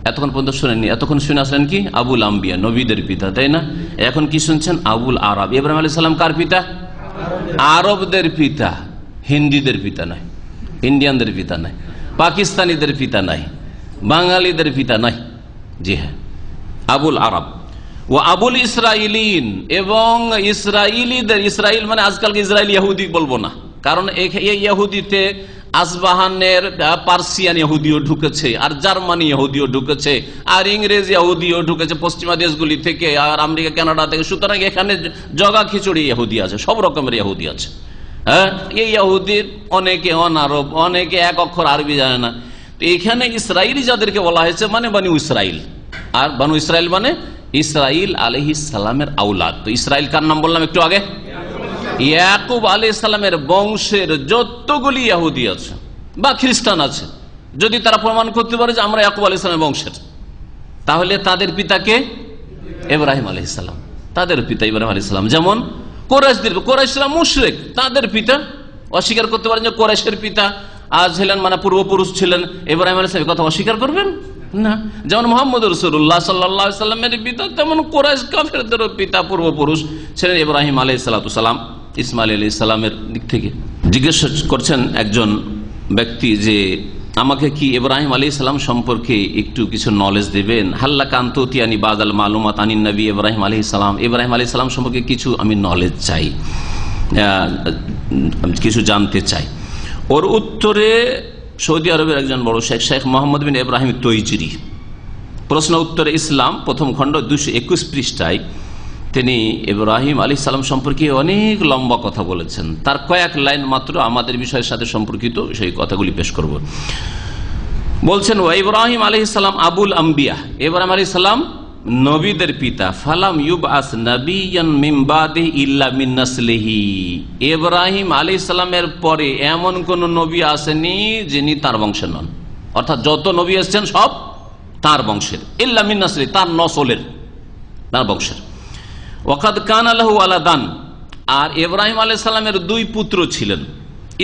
এতক্ষণ পর্যন্ত শুনেননি, এতক্ষণ শুনে আসলেন কি আবুল আম্বিয়া, নবীদের পিতা, তাই না? এখন কি শুনছেন? আবুল আরব। ইব্রাহিম আলাইহিস সালাম কার পিতা? আরবদের পিতা, হিন্দিদের পিতা নয়, ইন্ডিয়ানদের পিতা নয়, পাকিস্তানিদের পিতা নাই, বাঙালিদের পিতা নাই। জি হ্যাঁ, আবুল আরব। ও আবুল ইসরাইলিন, এবং ইসরাইলিদের, ইসরাইল মানে আজকালকে ইসরায়েল ইহুদি বলবো না, কারণ এই ইহুদিতে আসবাহানের পার্সিয়ান ইহুদিও ঢুকেছে, আর জার্মানি ইহুদিও ঢুকেছে, আর ইংরেজ ইহুদিও ঢুকেছে পশ্চিমা দেশগুলি থেকে, আর আমেরিকা, কানাডা থেকে। সুতরাং এখানে জগা খিচুড়ি ইহুদি আছে, সব রকমের ইহুদি আছে। হ্যাঁ, এই ইহুদির অনেকে অনারব, অনেকে এক অক্ষর আরবি জানে না। তো এখানে ইসরাইলি যাদেরকে বলা হয়েছে মানে বানু ইসরাইল, আর বানু ইসরাইল মানে ইসরাইল আলাইহিস সালামের আওলাদ। তো ইসরাইল কার নাম বললাম একটু আগে? ইয়াকুব আলাইহিস সালামের বংশের যতগুলি ইহুদি আছে বা খ্রিস্টান আছে, যদি তারা প্রমাণ করতে পারে যে আমরা ইয়াকুব আলাইহিস সালামের বংশের, তাহলে তাদের পিতাকে ইব্রাহিম আলাইহিস সালাম, তাদের পিতা ইব্রাহিম আলাইহিস সালাম। যেমন কুরাইশদের, কুরাইশরা মুশরিক, তাদের পিতা অস্বীকার করতে পারেন যে কুরাইশের পিতা ছিলেন মানে পূর্বপুরুষ ছিলেন ইব্রাহিম আলাইহিস সালাম, কথা অস্বীকার করবেন না। যেমন মুহাম্মদ রাসূলুল্লাহ সাল্লাল্লাহু আলাইহি ওয়াসাল্লামের পিতা, তেমন কুরাইশ কাফেরদেরও পিতা পূর্বপুরুষ ছিলেন ইব্রাহিম আলাইহিস সালাম, ইসমাইল আলাইহিস সালামের দিক থেকে। জিজ্ঞেস করছেন একজন ব্যক্তি যে আমাকে কি ইব্রাহিম আলাইহিস সালাম সম্পর্কে একটু কিছু নলেজ দেবেন? হাল্লা কান্তুতিয়ানি বাদাল মালুমাত আনিন নবী ইব্রাহিম আলাইহিস সালাম, ইব্রাহিম আলাইহিস সালাম সম্পর্কে কিছু আমি নলেজ চাই, কিছু জানতে চাই। ওর উত্তরে সৌদি আরবের একজন বড় শেখ, শেখ মোহাম্মদ বিন ইব্রাহিম তৈজিরি, প্রশ্ন উত্তরে ইসলাম প্রথম খণ্ড 221 পৃষ্ঠায় তিনি ইব্রাহিম আলাইহিস সালাম সম্পর্কে অনেক লম্বা কথা বলেছেন। তার কয়েক লাইন মাত্র আমাদের বিষয়ের সাথে সম্পর্কিত সেই কথাগুলি পেশ করব। বলছেন ওয়া ইব্রাহিম আলাইহিস সালাম আবুল আম্বিয়া, ইব্রাহিম আলাইহিস সালাম নবীদের পিতা। ফালাম ইউবআস নাবিয়ান মিন বাদিহি ইল্লা মিন নাসলিহি, ইব্রাহিম আলাইহিস সালামের পরে এমন কোন নবী আসেনি যিনি তার বংশের নন, অর্থাৎ যত নবী এসেছেন সব তার বংশের। ইল্লা মিন নাসলিহি, তার নসলের, তার বংশের। ওয়াকাদ কানা লাহু ওয়ালাদান, আর ইব্রাহিম আলাইহিস সালামের 2 পুত্র ছিলেন।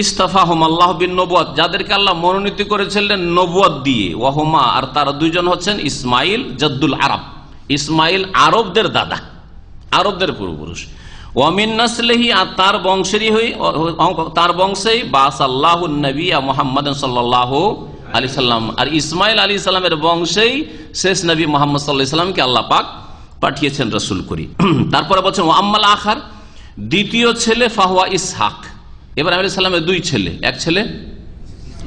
ইস্তাফাহুম আল্লাহ বিন নবুয়াত, যাদেরকে আল্লাহ মনোনীত করেছিলেন নবুয়াত দিয়ে। ওয়াহুমা, আর তারা 2 জন হচ্ছেন ইসমাইল জাদ্দুল আরব, ইসমাইল আরবদের দাদা, আরবদের পূর্বপুরুষ। ওয়ামিন নাসলিহি, আর তার বংশেরই তার বংশেই বাসাল্লাহু নবিয়া মুহাম্মাদান সাল্লাল্লাহু আলাইহি সাল্লাম, আর ইসমাইল আলাইহিস সালামের বংশেই শেষ নবী মুহাম্মদ সাল্লাল্লাহু আলাইহি সাল্লামকে আল্লাহ পাক পাঠিয়েছেন রাসূল করি। তারপরে বলছেন ওয়া আম্মাল আখার, দ্বিতীয় ছেলে ফাহুয়া ইসহাক, ইব্রাহিম আলাইহিস সালামের দুই ছেলে, এক ছেলে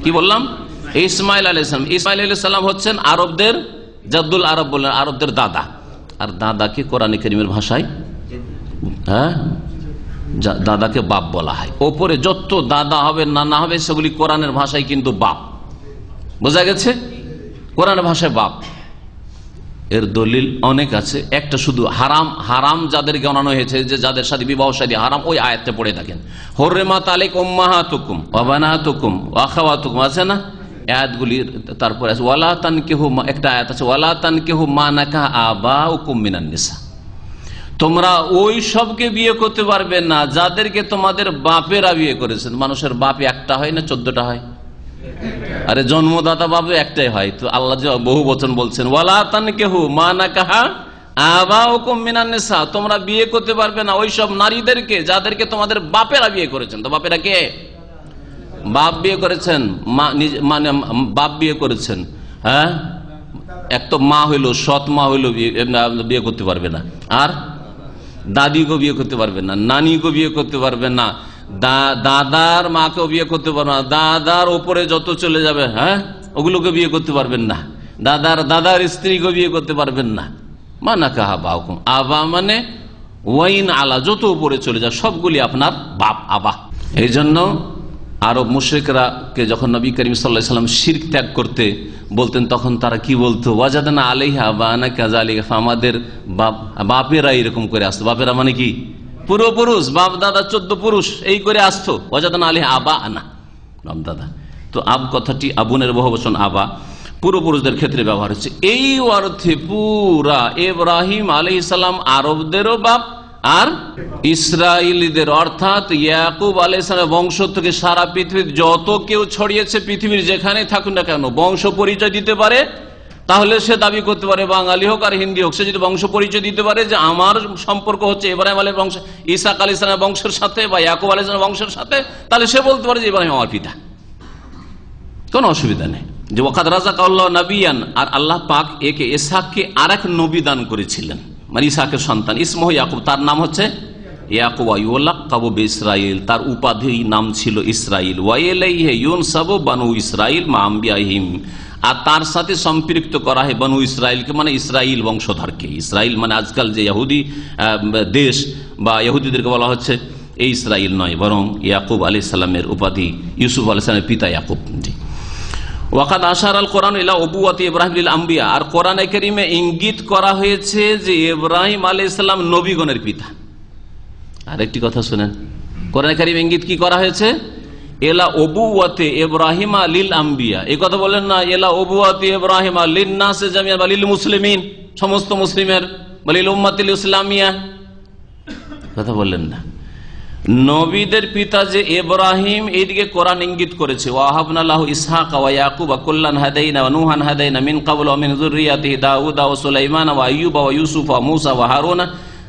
কি বললাম ইসমাইল আলাইহিস সালাম। ইসমাইল আলাইহিস সালাম হচ্ছেন আরবদের জাদ্দুল আরব বললেন, আরবদের দাদা। আর দাদাকে কোরআনে কারীমের ভাষায় দাদাকে বাপ বলা হয়। ওপরে যত দাদা হবে নানা হবে সেগুলি কোরআনের ভাষায় কিন্তু বাপ, বোঝা গেছে? কোরআনের ভাষায় বাপ। এর দলিল অনেক আছে, একটা শুধু হারাম, হারাম যাদের গণনা হয়েছে যে যাদের সাথে বিবাহ শাদী হারাম, ওই আয়াতটা পড়ে থাকেন, হুররিমাত আলাইকুম উম্মাহাতুকুম ওয়া বানাতুকুম ওয়া আখাওয়াতুকুম, আছে না আয়াতগুলি? তারপরে আছে ওয়ালা তানকিহু, একটা আয়াত আছে ওয়ালা তানকিহু মা নাকাহা আবাউকুম মিনান নিসা, তোমরা ওই সবকে বিয়ে করতে পারবে না যাদেরকে তোমাদের বাপেরা বিয়ে করেছেন। মানুষের বাপ একটা হয় না 14টা হয়? আরে জন্মদাতা বাপ একটাই হয়। তো আল্লাহ যে বহু বচন বলছেন ওয়ালা তানকিহু মা নাকাহা আবাউকুম মিনান নিসা, তোমরা বিয়ে করতে পারবে না ওই সব নারীদেরকে যাদেরকে তোমাদের বাপেরা বিয়ে করেছেন। তো বাপেরা কে? বাপ বিয়ে করেছেন, মানে বাপ বিয়ে করেছেন। হ্যাঁ, এক তো মা হইলো, সৎ মা হইলো বিয়ে করতে পারবে না, আর দাদিকে বিয়ে করতে পারবে না, নানিকে বিয়ে করতে পারবে না, দাদার মাকেও বিয়ে করতে পারবে না, দাদার ওপরে যত চলে যাবে হ্যাঁ ওগুলোকে বিয়ে করতে পারবেন না, দাদার স্ত্রীকে বিয়ে করতে পারবেন না। মানা কাহা বাউকুম, আবা মানে ওয়াইন আলা, যত উপরে চলে যায় সবগুলি আপনার বাপ আবা। এই জন্য আরব মুশরিকরা কে যখন নবী করিম সাল্লাল্লাহু আলাইহি ওয়াসাল্লাম শিরক ত্যাগ করতে বলতেন তখন তারা কি বলতো? ওয়াজাদনা আলাইহা আবানা কাযালিকা, আমাদের বাপেরা এরকম করে আসতো। বাপেরা মানে কি? পূর্বপুরুষ, বাপ দাদা 14 পুরুষ এই করে আসতো। ওয়াজাদনা আলাইহা আবা আনা, বাপ দাদা। তো আব কথাটি আবুনের বহুবচন আবা, পূর্বপুরুষদের ক্ষেত্রে ব্যবহার হচ্ছে। এই অর্থে পুরা ইব্রাহিম আলাইহিস সালাম আরবদেরও বাপ আর ইসরায়েলিদের অর্থাৎ ইয়াকুব আলাইহিস সালামের বংশ থেকে সারা পৃথিবীর যত কেউ ছড়িয়েছে, পৃথিবীর যেখানে থাকুন না কেন, বংশ পরিচয় দিতে পারে, তাহলে সে দাবি করতে পারে, বাঙালি হোক আর হিন্দি হোক, সে যদি বংশ পরিচয় দিতে পারে যে আমার সম্পর্ক হচ্ছে ইব্রাহিম আলাইহিস বংশ, ইসাক আলাইহিস সালামের বংশের সাথে বা ইয়াকুব আলাইহিস সালামের বংশের সাথে, তাহলে সে বলতে পারে যে ইব্রাহিম আমার পিতা, কোনো অসুবিধা নেই। যে ওয়াকাদ রাযাকাল্লাহু নাবিয়ান, আর আল্লাহ পাক একে ইসহাককে আরেক নবী দান করেছিলেন, মানে ইসহাকের সন্তান, ইসমহু ইয়াকুব, তার নাম হচ্ছে ইয়াকুব, ইউলাক্কাবু বিইসরাঈল, তার উপাধি নাম ছিল ইসরাইল। ওয়া ইলাইহি ইউনসাবু বানু ইসরাইল মা আমবিয়াহিম, আর তার সাথে সম্পৃক্ত করা হয় বনু ইসরাইলকে, মানে ইসরাইল বংশধরকে। ইসরাইল মানে আজকাল যে ইহুদি দেশ বা ইহুদিদেরকে বলা হচ্ছে এই ইসরাইল নয়, বরং ইয়াকুব আলাইহিস সালামের উপাধি, ইউসুফ আলাইহিস সালামের পিতা ইয়াকুব। জি, ওয়াকাদ আশারাল কোরআন ইলা উবুওয়াতি ইব্রাহিম লিল আম্বিয়া, আর কোরআনে কারীমে ইঙ্গিত করা হয়েছে যে ইব্রাহিম আলাইহিস সালাম নবীগণের পিতা। আর একটি কথা শুনেন, কোরআনে কারীমে ইঙ্গিত কি করা হয়েছে? এলা উবুওয়াতি ইব্রাহিম লিল আম্বিয়া, এই কথা বলেন না এলা উবুওয়াতি ইব্রাহিম লিন নাস জামিআন বা লিল মুসলিমিন, সমস্ত মুসলিমের, বা লিল উম্মাতিল ইসলামিয়া, কথা বললেন না। নবীদের পিতা যে ইব্রাহিম, এইদিকে কোরআন ইঙ্গিত করেছে ওয়াহাবনা লাহু ইসহাক ওয়া ইয়াকুব কুল্লান হাদাইনা ওয়া নূহান হাদাইনা মিন ক্বাবলু ওয়া মিন যুররিয়াতিহি দাউদ ওয়া সুলাইমান ওয়া আইয়ুব ওয়া ইউসুফ ওয়া মূসা ওয়া হারুন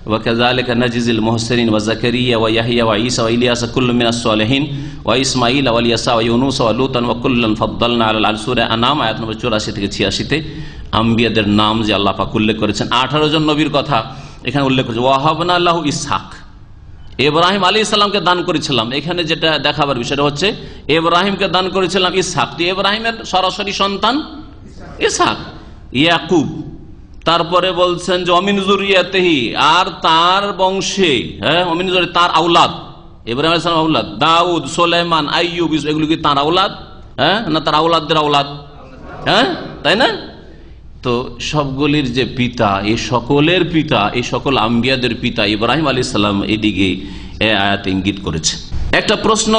ওয়া কাযালিকা নাজিজিল মুহসিনিন ওয়া যাকারিয়া ওয়া ইয়াহইয়া ওয়া ঈসা ওয়া ইলিয়াস কুল্লুম মিনাস সালিহিন ওয়া ইসমাঈল ওয়া ইলিয়াসা ওয়া ইউনুস ওয়া লূতান ওয়া কুল্লান ফাদ্দালনা আলাল আলামিন। সূরা আনাম আয়াত নম্বর 84 থেকে 86 তে আম্বিয়াদের নাম যে আল্লাহ পাক উল্লেখ করেছেন, 18 জন নবীর কথা এখানে উল্লেখ করেছে। ওয়াহাবনা লাহু ইসহাক, ইব্রাহিম আলাইহিস সালামকে দান করেছিলাম। এখানে যেটা দেখাবার বিষয়টা হচ্ছে ইব্রাহিমকে দান করেছিলাম ইসহাক, ইব্রাহিমের সরাসরি সন্তান ইসহাক, ইয়াকুব। তারপরে বলছেন যে অমিন যুররিয়াতিহি, আর তার বংশে, হ্যাঁ অমিন যুররিয়াতি, তার আওলাদ, ইব্রাহিম আলাইহিস সালাম আওলাদ, দাউদ, সুলাইমান, আইয়ুব, এগুলো কি তার আওলাদ? হ্যাঁ, না তার আওলাদদের আওলাদ? হ্যাঁ, তাই না? তো সবগুলির যে পিতা, এই সকলের পিতা, এই সকল আম্বিয়াদের পিতা ইব্রাহিম আলাইহিস সালাম, এদিকে আয়াত ইঙ্গিত করেছে। একটা প্রশ্ন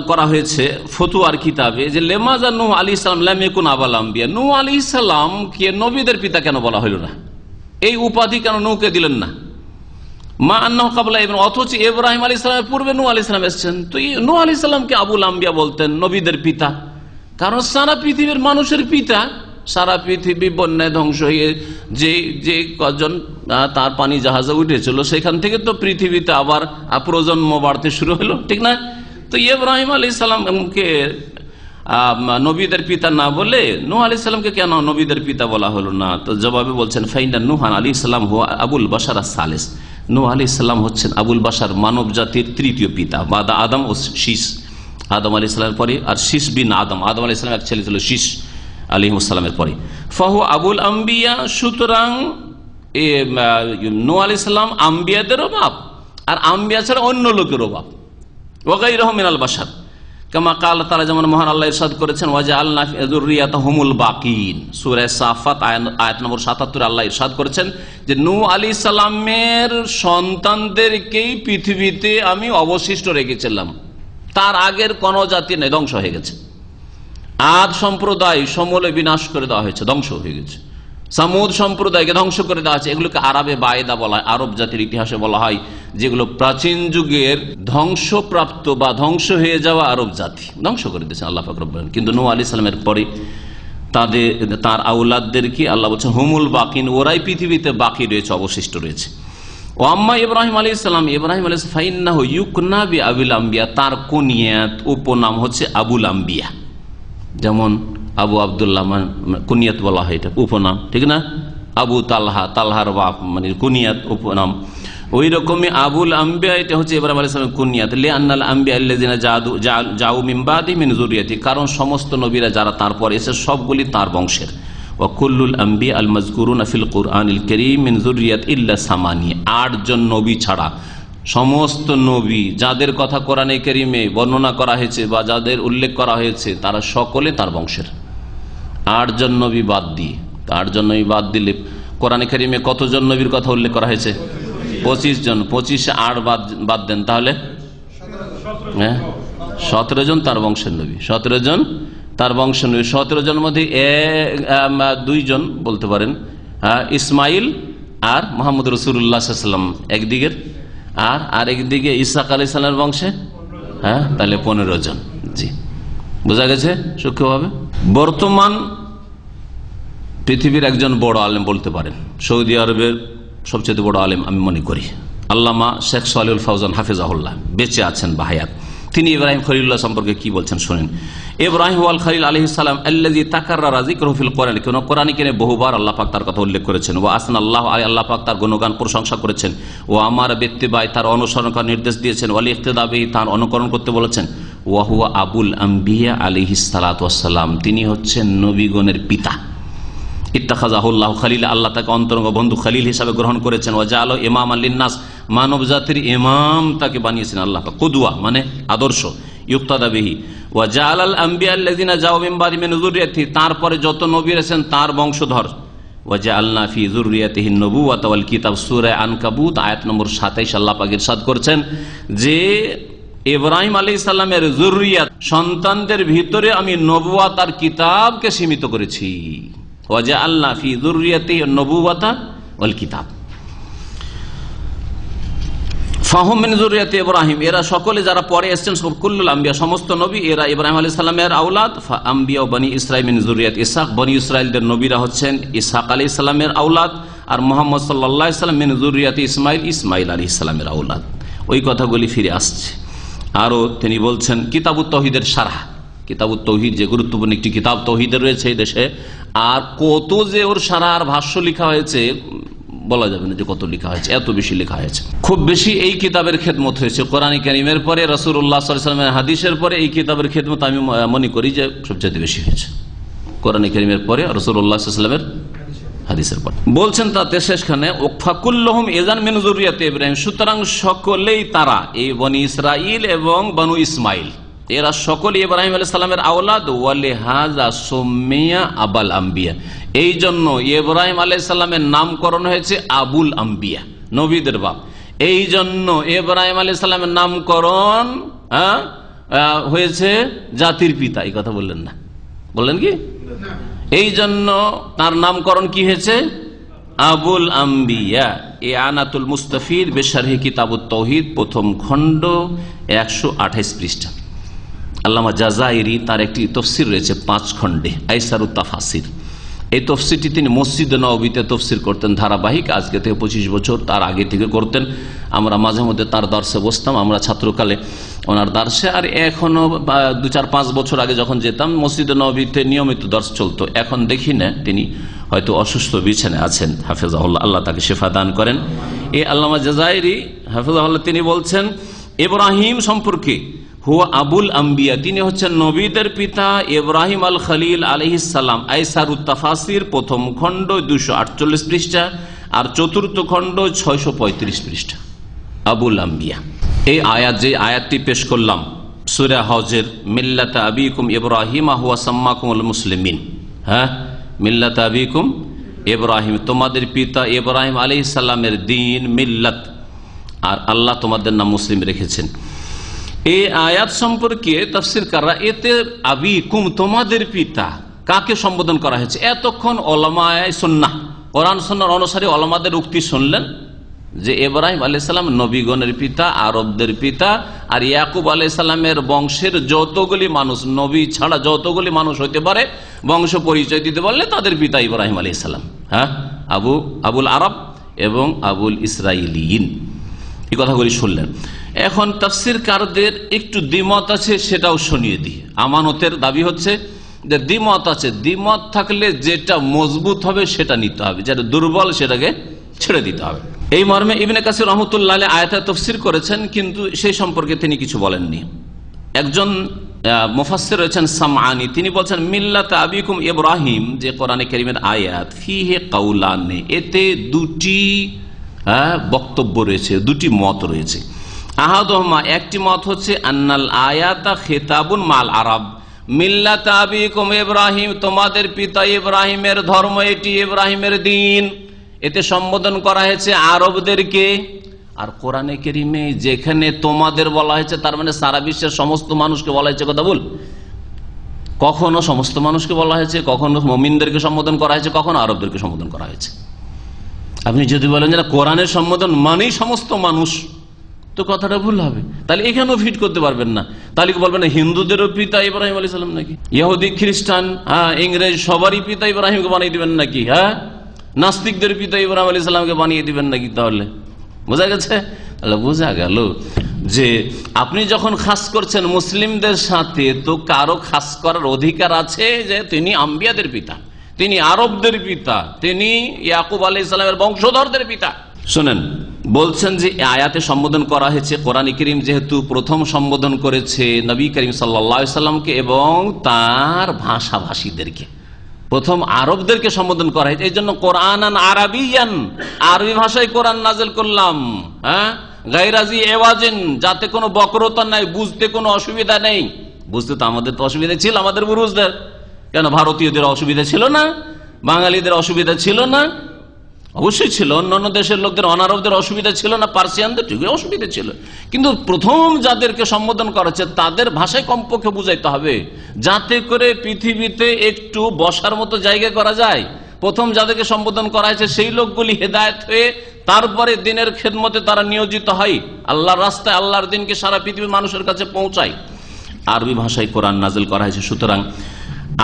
করা হয়েছে ফতুয়ার কিতাবে যে লেমাজা নূহ আলাইহিস সালাম লাম ইয়াকুন আবাল আম্বিয়া, নূহ আলাইহিস সালাম কে নবীদের পিতা কেন বলা হলো না? এই উপাধি কেন নূহকে দিলেন না? মা আন্নাহু ক্বাবলা ইব্রাহিম, অথচ ইব্রাহিম আলাইহিস সালামের পূর্বে নূহ আলাইহিস সালাম এসেছেন। তো নূহ আলাইহিস সালামকে আবুল আম্বিয়া বলতেন, নবীদের পিতা, কারণ সারা পৃথিবীর মানুষের পিতা। সারা পৃথিবী বন্যায় ধ্বংস হয়ে যে কজন তার পানি জাহাজে উঠেছিল, সেখান থেকে তো পৃথিবীতে আবার প্রজন্ম বাড়তে শুরু হলো, ঠিক না? তো ইব্রাহিম আলাইহিস সালামকে নবীদের পিতা না বলে নূহ আলাইহিস সালামকে কেন নবীদের পিতা বলা হলো না? তো জবাবে বলছেন ফাইনা নূহ আলাইহিস সালাম হুয়া আবুল বাশার আস-সালিস, নূহ আলাইহিস সালাম হচ্ছেন আবুল বাশার, মানব জাতির তৃতীয় পিতা, বাদা আদম ও শীষ। আদম আলাইহিস সালামের পরে আর শীষ বিন আদম, আদম আলাইহিস সালাম এক ছেলে ছিল শীষ আলাইহিস সালামের পরে। ফাহু আবুল আম্বিয়া, সুতরাং নূহ আলাইহিস সালাম আম্বিয়াদেরও বাপ, আর আম্বিয়া ছাড়া অন্য লোকেরও বাপ। ওয়াগাইরুহুম মিনাল বাশার, কামা কাল তাআলা, যেমন মহান আল্লাহ ইরশাদ করেছেন, ওয়াজআলনা ফি যুররিয়াতিহিমুল বাকিন। সূরা সাফাত আয়াত নম্বর ৭৭ আল্লাহ ইরশাদ করেছেন যে নূহ আলাইহিস সালামের সন্তানদেরকেই পৃথিবীতে আমি অবশিষ্ট রেখেছিলাম, তার আগের কোন জাতি নেই, ধ্বংস হয়ে গেছে। আদ সম্প্রদায় সমূলে বিনাশ করে দেওয়া হয়েছে, ধ্বংস হয়ে গেছে। সামুদ সম্প্রদায়কে ধ্বংস করে দেওয়া হয়েছে। এগুলোকে আরবে বায়দা বলা হয়, আরব জাতির ইতিহাসে বলা হয় যেগুলো প্রাচীন যুগের ধ্বংসপ্রাপ্ত বা ধ্বংস হয়ে যাওয়া আরব জাতি, ধ্বংস করে দিয়েছেন আল্লাহ পাক রব্বুল আলামিন। কিন্তু নূহ আলাইহিস সালামের পরে তার আওলাদদেরকে আল্লাহ বলছেন হুমুল বাকিন, ওরাই পৃথিবীতে বাকি রয়েছে, অবশিষ্ট রয়েছে। ও আম্মা ইব্রাহিম আলাইহিস সালাম, ইব্রাহিম আলাইহিস সালাম ফাইন্নাহু ইউকনা বি আবিল আম্বিয়া, তার কুনিয়াত উপনাম হচ্ছে আবুল আম্বিয়া। যেমন আবু আব্দুল্লাহ কুনিয়াত বলা হয়, এটা উপনাম, ঠিক না? আবু তালহা, তালহার বাপ মানে কুনিয়াত উপনাম। ওই রকমই আবুল আম্বিয়া, এটা হচ্ছে ইব্রাহিম আলাইহিস সালামের কুনিয়াত। লিআন্নাল আম্বিয়া আল্লাযিনা জাউ মিন বাদি মিন যুররিয়াতি, কারণ সমস্ত নবীরা যারা তারপর এসে সবগুলি তার বংশের। ওয়া কুল্লুল আম্বিয়া আল মাযকুরুনা ফিল কুরআনিল কারীম মিন যুররিয়াত ইল্লা সামানিয়া, 8 জন নবী ছাড়া সমস্ত নবী যাদের কথা কোরআনে কারীমে বর্ণনা করা হয়েছে বা যাদের উল্লেখ করা হয়েছে তারা সকলে তার বংশের। 8 জন নবী বাদ দিয়ে, 8 জন নবী বাদ দিলে কোরআনে কারীমে কতজন নবীর কথা উল্লেখ করা হয়েছে? 25 জন। 25-এ 8 বাদ দেন, তাহলে 17 জন তার বংশের নবী, 17 জন তার বংশের নবী। 17 জনের মধ্যে 2 জন বলতে পারেন ইসমাইল আর মুহাম্মদ রাসূলুল্লাহ সাল্লাল্লাহু আলাইহি ওয়াসাল্লাম একদিকের, আর আরেকদিকে ইসহাক আলাইহিস সালামের বংশে, তাহলে 15 জন। জি, বোঝা গেছে সূক্ষ্মভাবে। বর্তমান পৃথিবীর একজন বড় আলেম বলতে পারেন, সৌদি আরবের সবচেয়ে বড় আলেম আমি মনে করি, আল্লামা শেখ সালেহুল ফাউজান হাফিজাহুল্লাহ, বেঁচে আছেন বাহায়াত। তিনি ইব্রাহিম খলিলুল্লাহ সম্পর্কে কি বলছেন শুনেন। ইব্রাহিম ওয়াল খলিল আলাইহিস সালাম আল্লাযী তাকাররারা যিকরুহু ফিল কোরআন, কোন কোরআনে কেনে বহুবার আল্লাহ পাক তার কথা উল্লেখ করেছেন। ওয়া আসনাল্লাহু আলাইহি, আল্লাহ পাক তার গুণগান প্রশংসা করেছেন। ও আমার বিত্তিবাই, তার অনুসরণ করার নির্দেশ দিয়েছেন। ওয়াল ইক্তিদা বিহি, তার অনুকরণ করতে বলেছেন। ওয়া হুয়া আবুল আম্বিয়া আলাইহিস সালাতু ওয়াস সালাম, তিনি হচ্ছেন নবীগণের পিতা। ইত্তাখাযাহুল্লাহু খালিলা, আল্লাহ তাকে অন্তরঙ্গ বন্ধু খালিল হিসাবে গ্রহণ করেছেন। ওয়া জাআলা ইমামান লিন-নাস, মানব জাতির ইমাম তাকে বানিয়েছেন আল্লাহ পাক। কুদওয়া মানে আদর্শ, ইউক্তাদা বিহি। ওয়া জাআলাল আম্বিয়া আল্লাযিনা জাউ মিন বাদি মিন যুররিয়াতিহি, তারপরে যত নবী এসেছেন তার বংশধর। ওয়া জাআলনা ফি যুররিয়াতিহিন নবুওয়াতা ওয়াল কিতাব, সূরা আনকাবুত আয়াত নম্বর 27 আল্লাহ পাক ইরশাদ করেছেন যে ইব্রাহিম আলাইহিস সালামের যুররিয়াত সন্তানদের ভিতরে আমি নবুয়াত আর কিতাবকে সীমিত করেছি। ওয়া জাআলনা ফি যুররিয়াতিহি নবুওয়াতা ওয়াল কিতাব ফাহুম মিন যুররিয়াতি ইব্রাহিম, এরা সকলে যারা পরে এসেছেন কুল্লুল আম্বিয়া, সমস্ত নবী এরা ইব্রাহিম আলাইহিস সালামের আওলাদ। আম্বিয়া বনি ইসরাঈল মিন যুররিয়াত ইসহাক, বনি ইসরাঈলদের নবীরা হচ্ছেন ইসহাক আলাইহিস সালামের আওলাদ। আর মুহাম্মদ সাল্লাল্লাহু আলাইহি সাল্লাম মিন যুররিয়াতি ইসমাঈল, ইসমাঈল আলাইহিস সালামের আওলাদ। ওই কথাগুলি ফিরে আসছে। আরো তিনি বলছেন কিতাবুত তাওহীদের শারহ, কিতাবুত তাওহীদ যে গুরুত্বপূর্ণ একটি কিতাব তাওহীদের রয়েছে এই দেশে, আর কত যে ওর শারহ আর ভাষ্য লেখা হয়েছে বলা যাবে না যে কত লেখা হয়েছে, এত বেশি লেখা হয়েছে। খুব বেশি এই কিতাবের খেদমত হয়েছে কোরআন কারীমের পরে, রাসূলুল্লাহ সাল্লাল্লাহু আলাইহি ওয়াসাল্লামের হাদিসের পরে এই কিতাবের খেদমত আমি মনে করি যে সবচেয়ে বেশি হয়েছে। কোরআন কারীমের পরে, রাসূলুল্লাহ সাল্লাল্লাহু আলাইহি ওয়াসাল্লামের হাদিসের পর। বলছেন তাতে শেষখানে ওয়াফাকুল্লুহুম ইযান মিন যুররিয়াতি ইব্রাহিম, সুতরাং সকলেই তারা এই বনি ইসরাঈল এবং বনু ইসমাঈল এরা সকলে ইব্রাহিম আলাইহিস সালামের আওলাদ। ওয়ালিহাযা সুম্মিয়া আবাল আম্বিয়া, এই জন্য ইব্রাহিম আলাইহিস সালামের নামকরণ হয়েছে আবুল আম্বিয়া, নবীদের বাপ। এই জন্য ইব্রাহিম আলাইহিস সালামের নামকরণ হয়েছে জাতির পিতা। এই কথা বললেন না, বললেন কি? এই জন্য তার নামকরণ কি হয়েছে? আবুল আম্বিয়া। এ আনাতুল মুস্তাফিদ বেশারহি কিতাবুত তাওহীদ, প্রথম খণ্ড 128 পৃষ্ঠা। আল্লামা জাযাইরি তার একটি তফসির রয়েছে 5 খণ্ডে, আইসারুত তাফাসির। এই তফসিরটি তিনি মসজিদে নববীতে তফসির করতেন ধারাবাহিক, আজকে থেকে 25 বছর তার আগে থেকে করতেন। আমরা মাঝে মধ্যে তার দর্শে বসতাম, আমরা ছাত্রকালে ওনার দর্শে। আর এখনো 2-4-5 বছর আগে যখন যেতাম মসজিদে নববীতে নিয়মিত দর্শ চলতো। এখন দেখি না, তিনি হয়তো অসুস্থ বিছানায় আছেন, হাফেজাহুল্লাহ, আল্লাহ তাকে শিফা দান করেন। এই আল্লামা জাযাইরি হাফিজাহুল্লাহ তিনি বলছেন ইব্রাহিম সম্পর্কে হুয়া আবুল আম্বিয়া, তিনি হচ্ছেন নবীদের পিতা। ইব্রাহিম আল খলিল আলাইহিস সালাম, আইসারুত তাফাসির প্রথম খণ্ড 248 পৃষ্ঠা আর চতুর্থ খণ্ড 635 পৃষ্ঠা। আবুল আম্বিয়া। এই আয়াত, যে আয়াতটি পেশ করলাম সূরা হজের, মিল্লাতা আবিকুম ইব্রাহিম হুয়া সাম্মাকুমুল মুসলিমিন, হ্যাঁ, মিল্লাতা আবিকুম ইব্রাহিম, তোমাদের পিতা ইব্রাহিম আলাইহিস সালামের দ্বীন মিল্লাত, আর আল্লাহ তোমাদের নাম মুসলিম রেখেছেন। এই আয়াত সম্পর্কে তাফসীরকাররা এতে আবিকুম তোমাদের পিতা কাকে সম্বোধন করা হয়েছে, এতক্ষণ উলামায়ে সুন্নাহ কোরআন সুন্নাহর অনুসারী উলামাদের উক্তি শুনলেন যে ইব্রাহিম আলাইহিস সালাম নবীগণের পিতা, আরবদের পিতা, আর ইয়াকুব আলাইহিস সালামের বংশের যতগুলি মানুষ, নবী ছাড়া যতগুলি মানুষ হইতে পারে, বংশ পরিচয় দিতে বললে তাদের পিতা ইব্রাহিম আলাইহিস সালাম, হ্যাঁ, আবুল আরব এবং আবুল ইসরাইলিন, এই কথাগুলি শুনলেন। এখন তাফসীরকারদের একটু দ্বিমত আছে, সেটাও শুনিয়ে দিই। আমানতের দাবি হচ্ছে যে দ্বিমত আছে, দ্বিমত থাকলে যেটা মজবুত হবে সেটা নিতে হবে, যেটা দুর্বল সেটাকে ছেড়ে দিতে হবে। এই মর্মে ইবনে কাসির রহমতুল্লাহ আলাইহি আয়াতে তাফসীর করেছেন, কিন্তু সেই সম্পর্কে তিনি কিছু বলেননি। একজন মুফাসসির রয়েছেন সামআনি, তিনি বলছেন মিল্লাত আবিকুম ইব্রাহিম, যে কোরআনে কারীমের আয়াত, ফিহি কাউলান, এতে দুটি বক্তব্য রয়েছে, দুটি মত রয়েছে। আহাদুহুমা, একটি মত হচ্ছে আন্নাল আয়াতা খিতাবুন মাল আরব, মিল্লাত আবিকুম ইব্রাহিম, তোমাদের পিতা ইব্রাহিমের ধর্ম এটি, ইব্রাহিমের দ্বীন, এতে সম্বোধন করা হয়েছে আরবদেরকে। আর কোরআনে কারীমে যেখানে তোমাদের বলা হয়েছে, তার মানে সারা বিশ্বের সমস্ত মানুষকে বলা হয়েছে, কথা বল, কখনো সমস্ত মানুষকে বলা হয়েছে, কখনো মুমিনদেরকে সম্বোধন করা হয়েছে, কখনো আরবদেরকে সম্বোধন করা হয়েছে। আপনি যদি বলেন যে কোরআনের সম্বোধন মানেই সমস্ত মানুষ, তো কথাটা ভুল হবে। তাহলে এখানেও ফিট করতে পারবেন না, তাহলে বলবেন না হিন্দুদেরও পিতা ইব্রাহিম আলাইহিস সালাম নাকি, ইহুদি খ্রিস্টান ইংরেজ সবারই পিতা ইব্রাহিমকে বানিয়ে দিবেন নাকি, হ্যাঁ, নাস্তিকদের পিতা ইব্রাহিম আলাইহিস সালামকে বানিয়ে দিবেন নাকি? তাহলে বোঝা গেছে, বোঝা গেল যে আপনি যখন খাস করছেন মুসলিমদের সাথে, তো কারো খাস করার অধিকার আছে যে তিনি আম্বিয়াদের পিতা, তিনি আরবদের পিতা, তিনি ইয়াকুব আলাইহিস সালামের বংশধরদের পিতা। শুনেন, বলছেন যে আয়াতে সম্বোধন করা হয়েছে, কোরআন কারীম যেহেতু প্রথম সম্বোধন করেছে নবী করিম সাল্লাল্লাহু আলাইহি সাল্লামকে এবং তার ভাষাভাষীদেরকে, প্রথম আরবদেরকে সম্বোধন করা হয়েছে। এই জন্য কোরআনান আরাবিয়ান, আরবি ভাষায় কোরআন নাযিল করলাম, হ্যাঁ, গায়রাজি এওয়াজিন, যাতে কোনো বক্রতা নাই, বুঝতে কোনো অসুবিধা নেই। বুঝতে তো আমাদের তো অসুবিধা ছিল, আমাদের পুরুষদের, কেন ভারতীয়দের অসুবিধা ছিল না, বাঙালিদের অসুবিধা ছিল না? অবশ্যই ছিল। অন্যান্য দেশের লোকদের, অনারবদের অসুবিধা ছিল না, পার্সিয়ানদের ঠিকই অসুবিধা ছিল। কিন্তু প্রথম যাদেরকে সম্বোধন করা হচ্ছে তাদের ভাষায় কমপক্ষে বুঝাইতে হবে, যাতে করে পৃথিবীতে একটু বসার মতো জায়গা করা যায়। প্রথম যাদেরকে সম্বোধন করা হয়েছে সেই লোকগুলি হেদায়েত হয়ে তারপরে দিনের খেদমতে তারা নিয়োজিত হয়, আল্লাহর রাস্তায় আল্লাহর দিনকে সারা পৃথিবীর মানুষের কাছে পৌঁছায়। আরবি ভাষায় কোরআন নাযিল করা হয়েছে, সুতরাং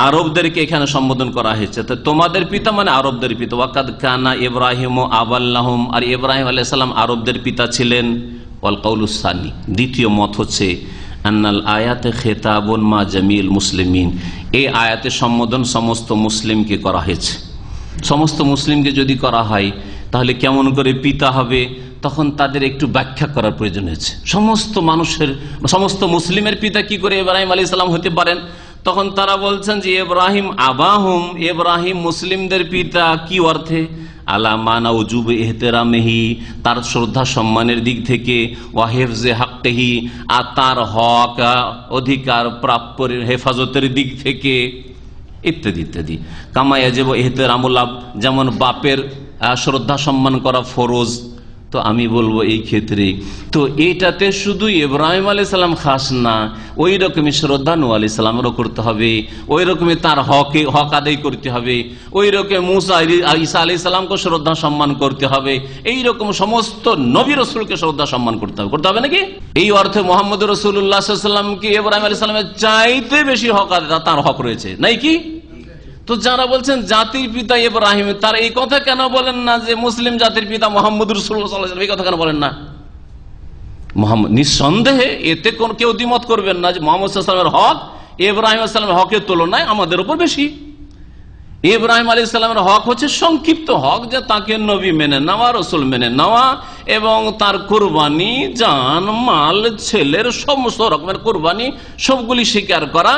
আরবদেরকে এখানে সম্বোধন করা হয়েছে। তো তোমাদের পিতা মানে আরবদের পিতা। ওয়াকাদ কানা ইব্রাহিম আবাল্লাহুম, আর ইব্রাহিম আলাইহিস সালাম আরবদের পিতা ছিলেন। ওয়াল কাউলুস সানি, দ্বিতীয় মত হচ্ছে আন্নাল আয়াতে খিতাবুন মা জামিল মুসলিমিন, এই আয়াতে সম্বোধন সমস্ত মুসলিমকে করা হয়েছে। সমস্ত মুসলিমকে যদি করা হয় তাহলে কেমন করে পিতা হবে, তখন তাদের একটু ব্যাখ্যা করার প্রয়োজন হয়েছে। সমস্ত মানুষের, সমস্ত মুসলিমের পিতা কি করে ইব্রাহিম আলাইহিস সালাম হতে পারেন? তখন তারা বলছেন যে ইব্রাহিম আবাহুম, ইব্রাহিম মুসলিমদের পিতা। কি অর্থে? আলা মানা উজুব ইহতিরামিহি, তার শ্রদ্ধা সম্মানের দিক থেকে, ওয়া হিফজে হাক্কিহি, আর তার হক অধিকার প্রাপ্যের হেফাজতের দিক থেকে, ইত্যাদি ইত্যাদি। কামা ইয়াজিবু ইহতিরামুল আব, যেমন বাপের শ্রদ্ধা সম্মান করা ফরজ। তো আমি বলবো এই ক্ষেত্রে তো এইটাতে শুধু ইব্রাহিম আলাইহিস সালাম খাস না, ওই রকমই শ্রদ্ধা নূহ আলাইহিস সালামেরও করতে হবে, ওই রকমই তার হক আদায় করতে হবে, ওই রকম মুসা ঈসা আলাইহিস সালামকে শ্রদ্ধা সম্মান করতে হবে, এই রকম সমস্ত নবী রাসূলকে শ্রদ্ধা সম্মান করতে হবে নাকি? এই অর্থে মুহাম্মদ রাসূলুল্লাহ সাল্লাল্লাহু আলাইহি ওয়াসাল্লামকে ইব্রাহিম আলাইহিস সালামের চাইতে বেশি হক আদায় তার হক রয়েছে, নাই কি? তো যারা বলছেন জাতির পিতা ইব্রাহিম, তার এই কথা কেন বলেন না যে মুসলিম জাতির পিতা মুহাম্মদ রাসূলুল্লাহ সাল্লাল্লাহু আলাইহি ওয়াসাল্লাম, এই কথা কেন বলেন না? নিঃসন্দেহে এতে কোন কেউ দ্বিমত করবেন না যে মুহাম্মদ সাল্লাল্লাহু আলাইহি ওয়াসাল্লামের হক ইব্রাহিম আলাইহিস সালামের হকের তুলনায় আমাদের উপর বেশি। ইব্রাহিম আলাইহিস সালামের হক হচ্ছে সংক্ষিপ্ত হক, যে তাকে নবী মেনে নেওয়া, রসুল মেনে নেওয়া এবং তার কুরবানি, জান, মাল, ছেলের সমস্ত রকমের কুরবানি সবগুলি স্বীকার করা।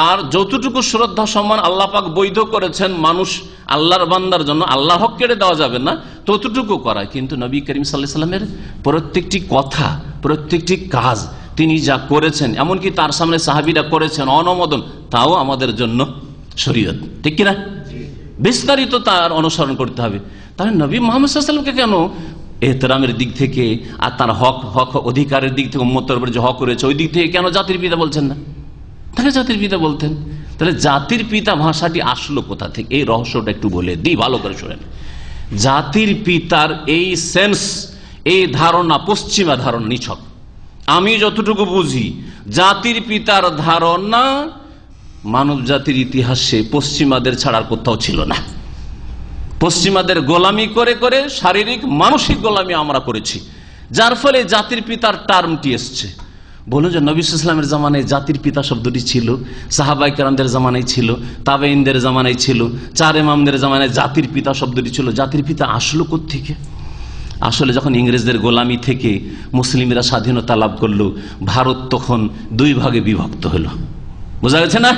আর যতটুকু শ্রদ্ধা সম্মান আল্লাহ পাক বৈধ করেছেন মানুষ আল্লাহর বান্দার জন্য, আল্লাহর হক কেড়ে দেওয়া যাবে না, ততটুকু করা। কিন্তু নবী করিম সাল্লাল্লাহু আলাইহি ওয়াসাল্লামের প্রত্যেকটি কথা, প্রত্যেকটি কাজ তিনি যা করেছেন, এমনকি তার সামনে সাহাবীরা করেছেন অনুমোদন, তাও আমাদের জন্য শরীয়ত, ঠিক কিনা? বিস্তারিত তার অনুসরণ করতে হবে। তাহলে নবী মুহাম্মদ সাল্লাল্লাহু আলাইহি ওয়াসাল্লামকে কেন এহতেরামের দিক থেকে আর তার হক অধিকারের দিক থেকে, উম্মতের উপর যে হক রয়েছে ওই দিক থেকে কেন জাতির পিতা বলছেন না? তাকে জাতির পিতা বলতেন। তাহলে জাতির পিতা ভাষাটি আসলো কোথা থেকে? এই রহস্যটা একটু বলে দিই, ভালো করে শোনেন। জাতির পিতার এই সেন্স, এই ধারণা পশ্চিমা ধারণা, নিছক। আমি যতটুকু বুঝি জাতির পিতার ধারণা মানব জাতির ইতিহাসে পশ্চিমাদের ছাড়ার কোথাও ছিল না। পশ্চিমাদের গোলামি করে করে শারীরিক মানসিক গোলামি আমরা করেছি, যার ফলে জাতির পিতার টার্মটি এসছে। বলুন যে নবী সাল্লাল্লাহু আলাইহি ওয়াসাল্লামের জামানায় জাতির পিতা শব্দটি ছিল, সাহাবায়ে কেরামদের জামানায় ছিল, তাবেঈনদের জামানায় ছিল, চার ইমামদের জামানায় জাতির পিতা শব্দটি ছিল। জাতির পিতা আসলো কোত্থেকে? আসলে যখন ইংরেজদের গোলামি থেকে মুসলিমরা স্বাধীনতা লাভ করলো, ভারত তখন দুই ভাগে বিভক্ত হলো। বোঝা গেছে না?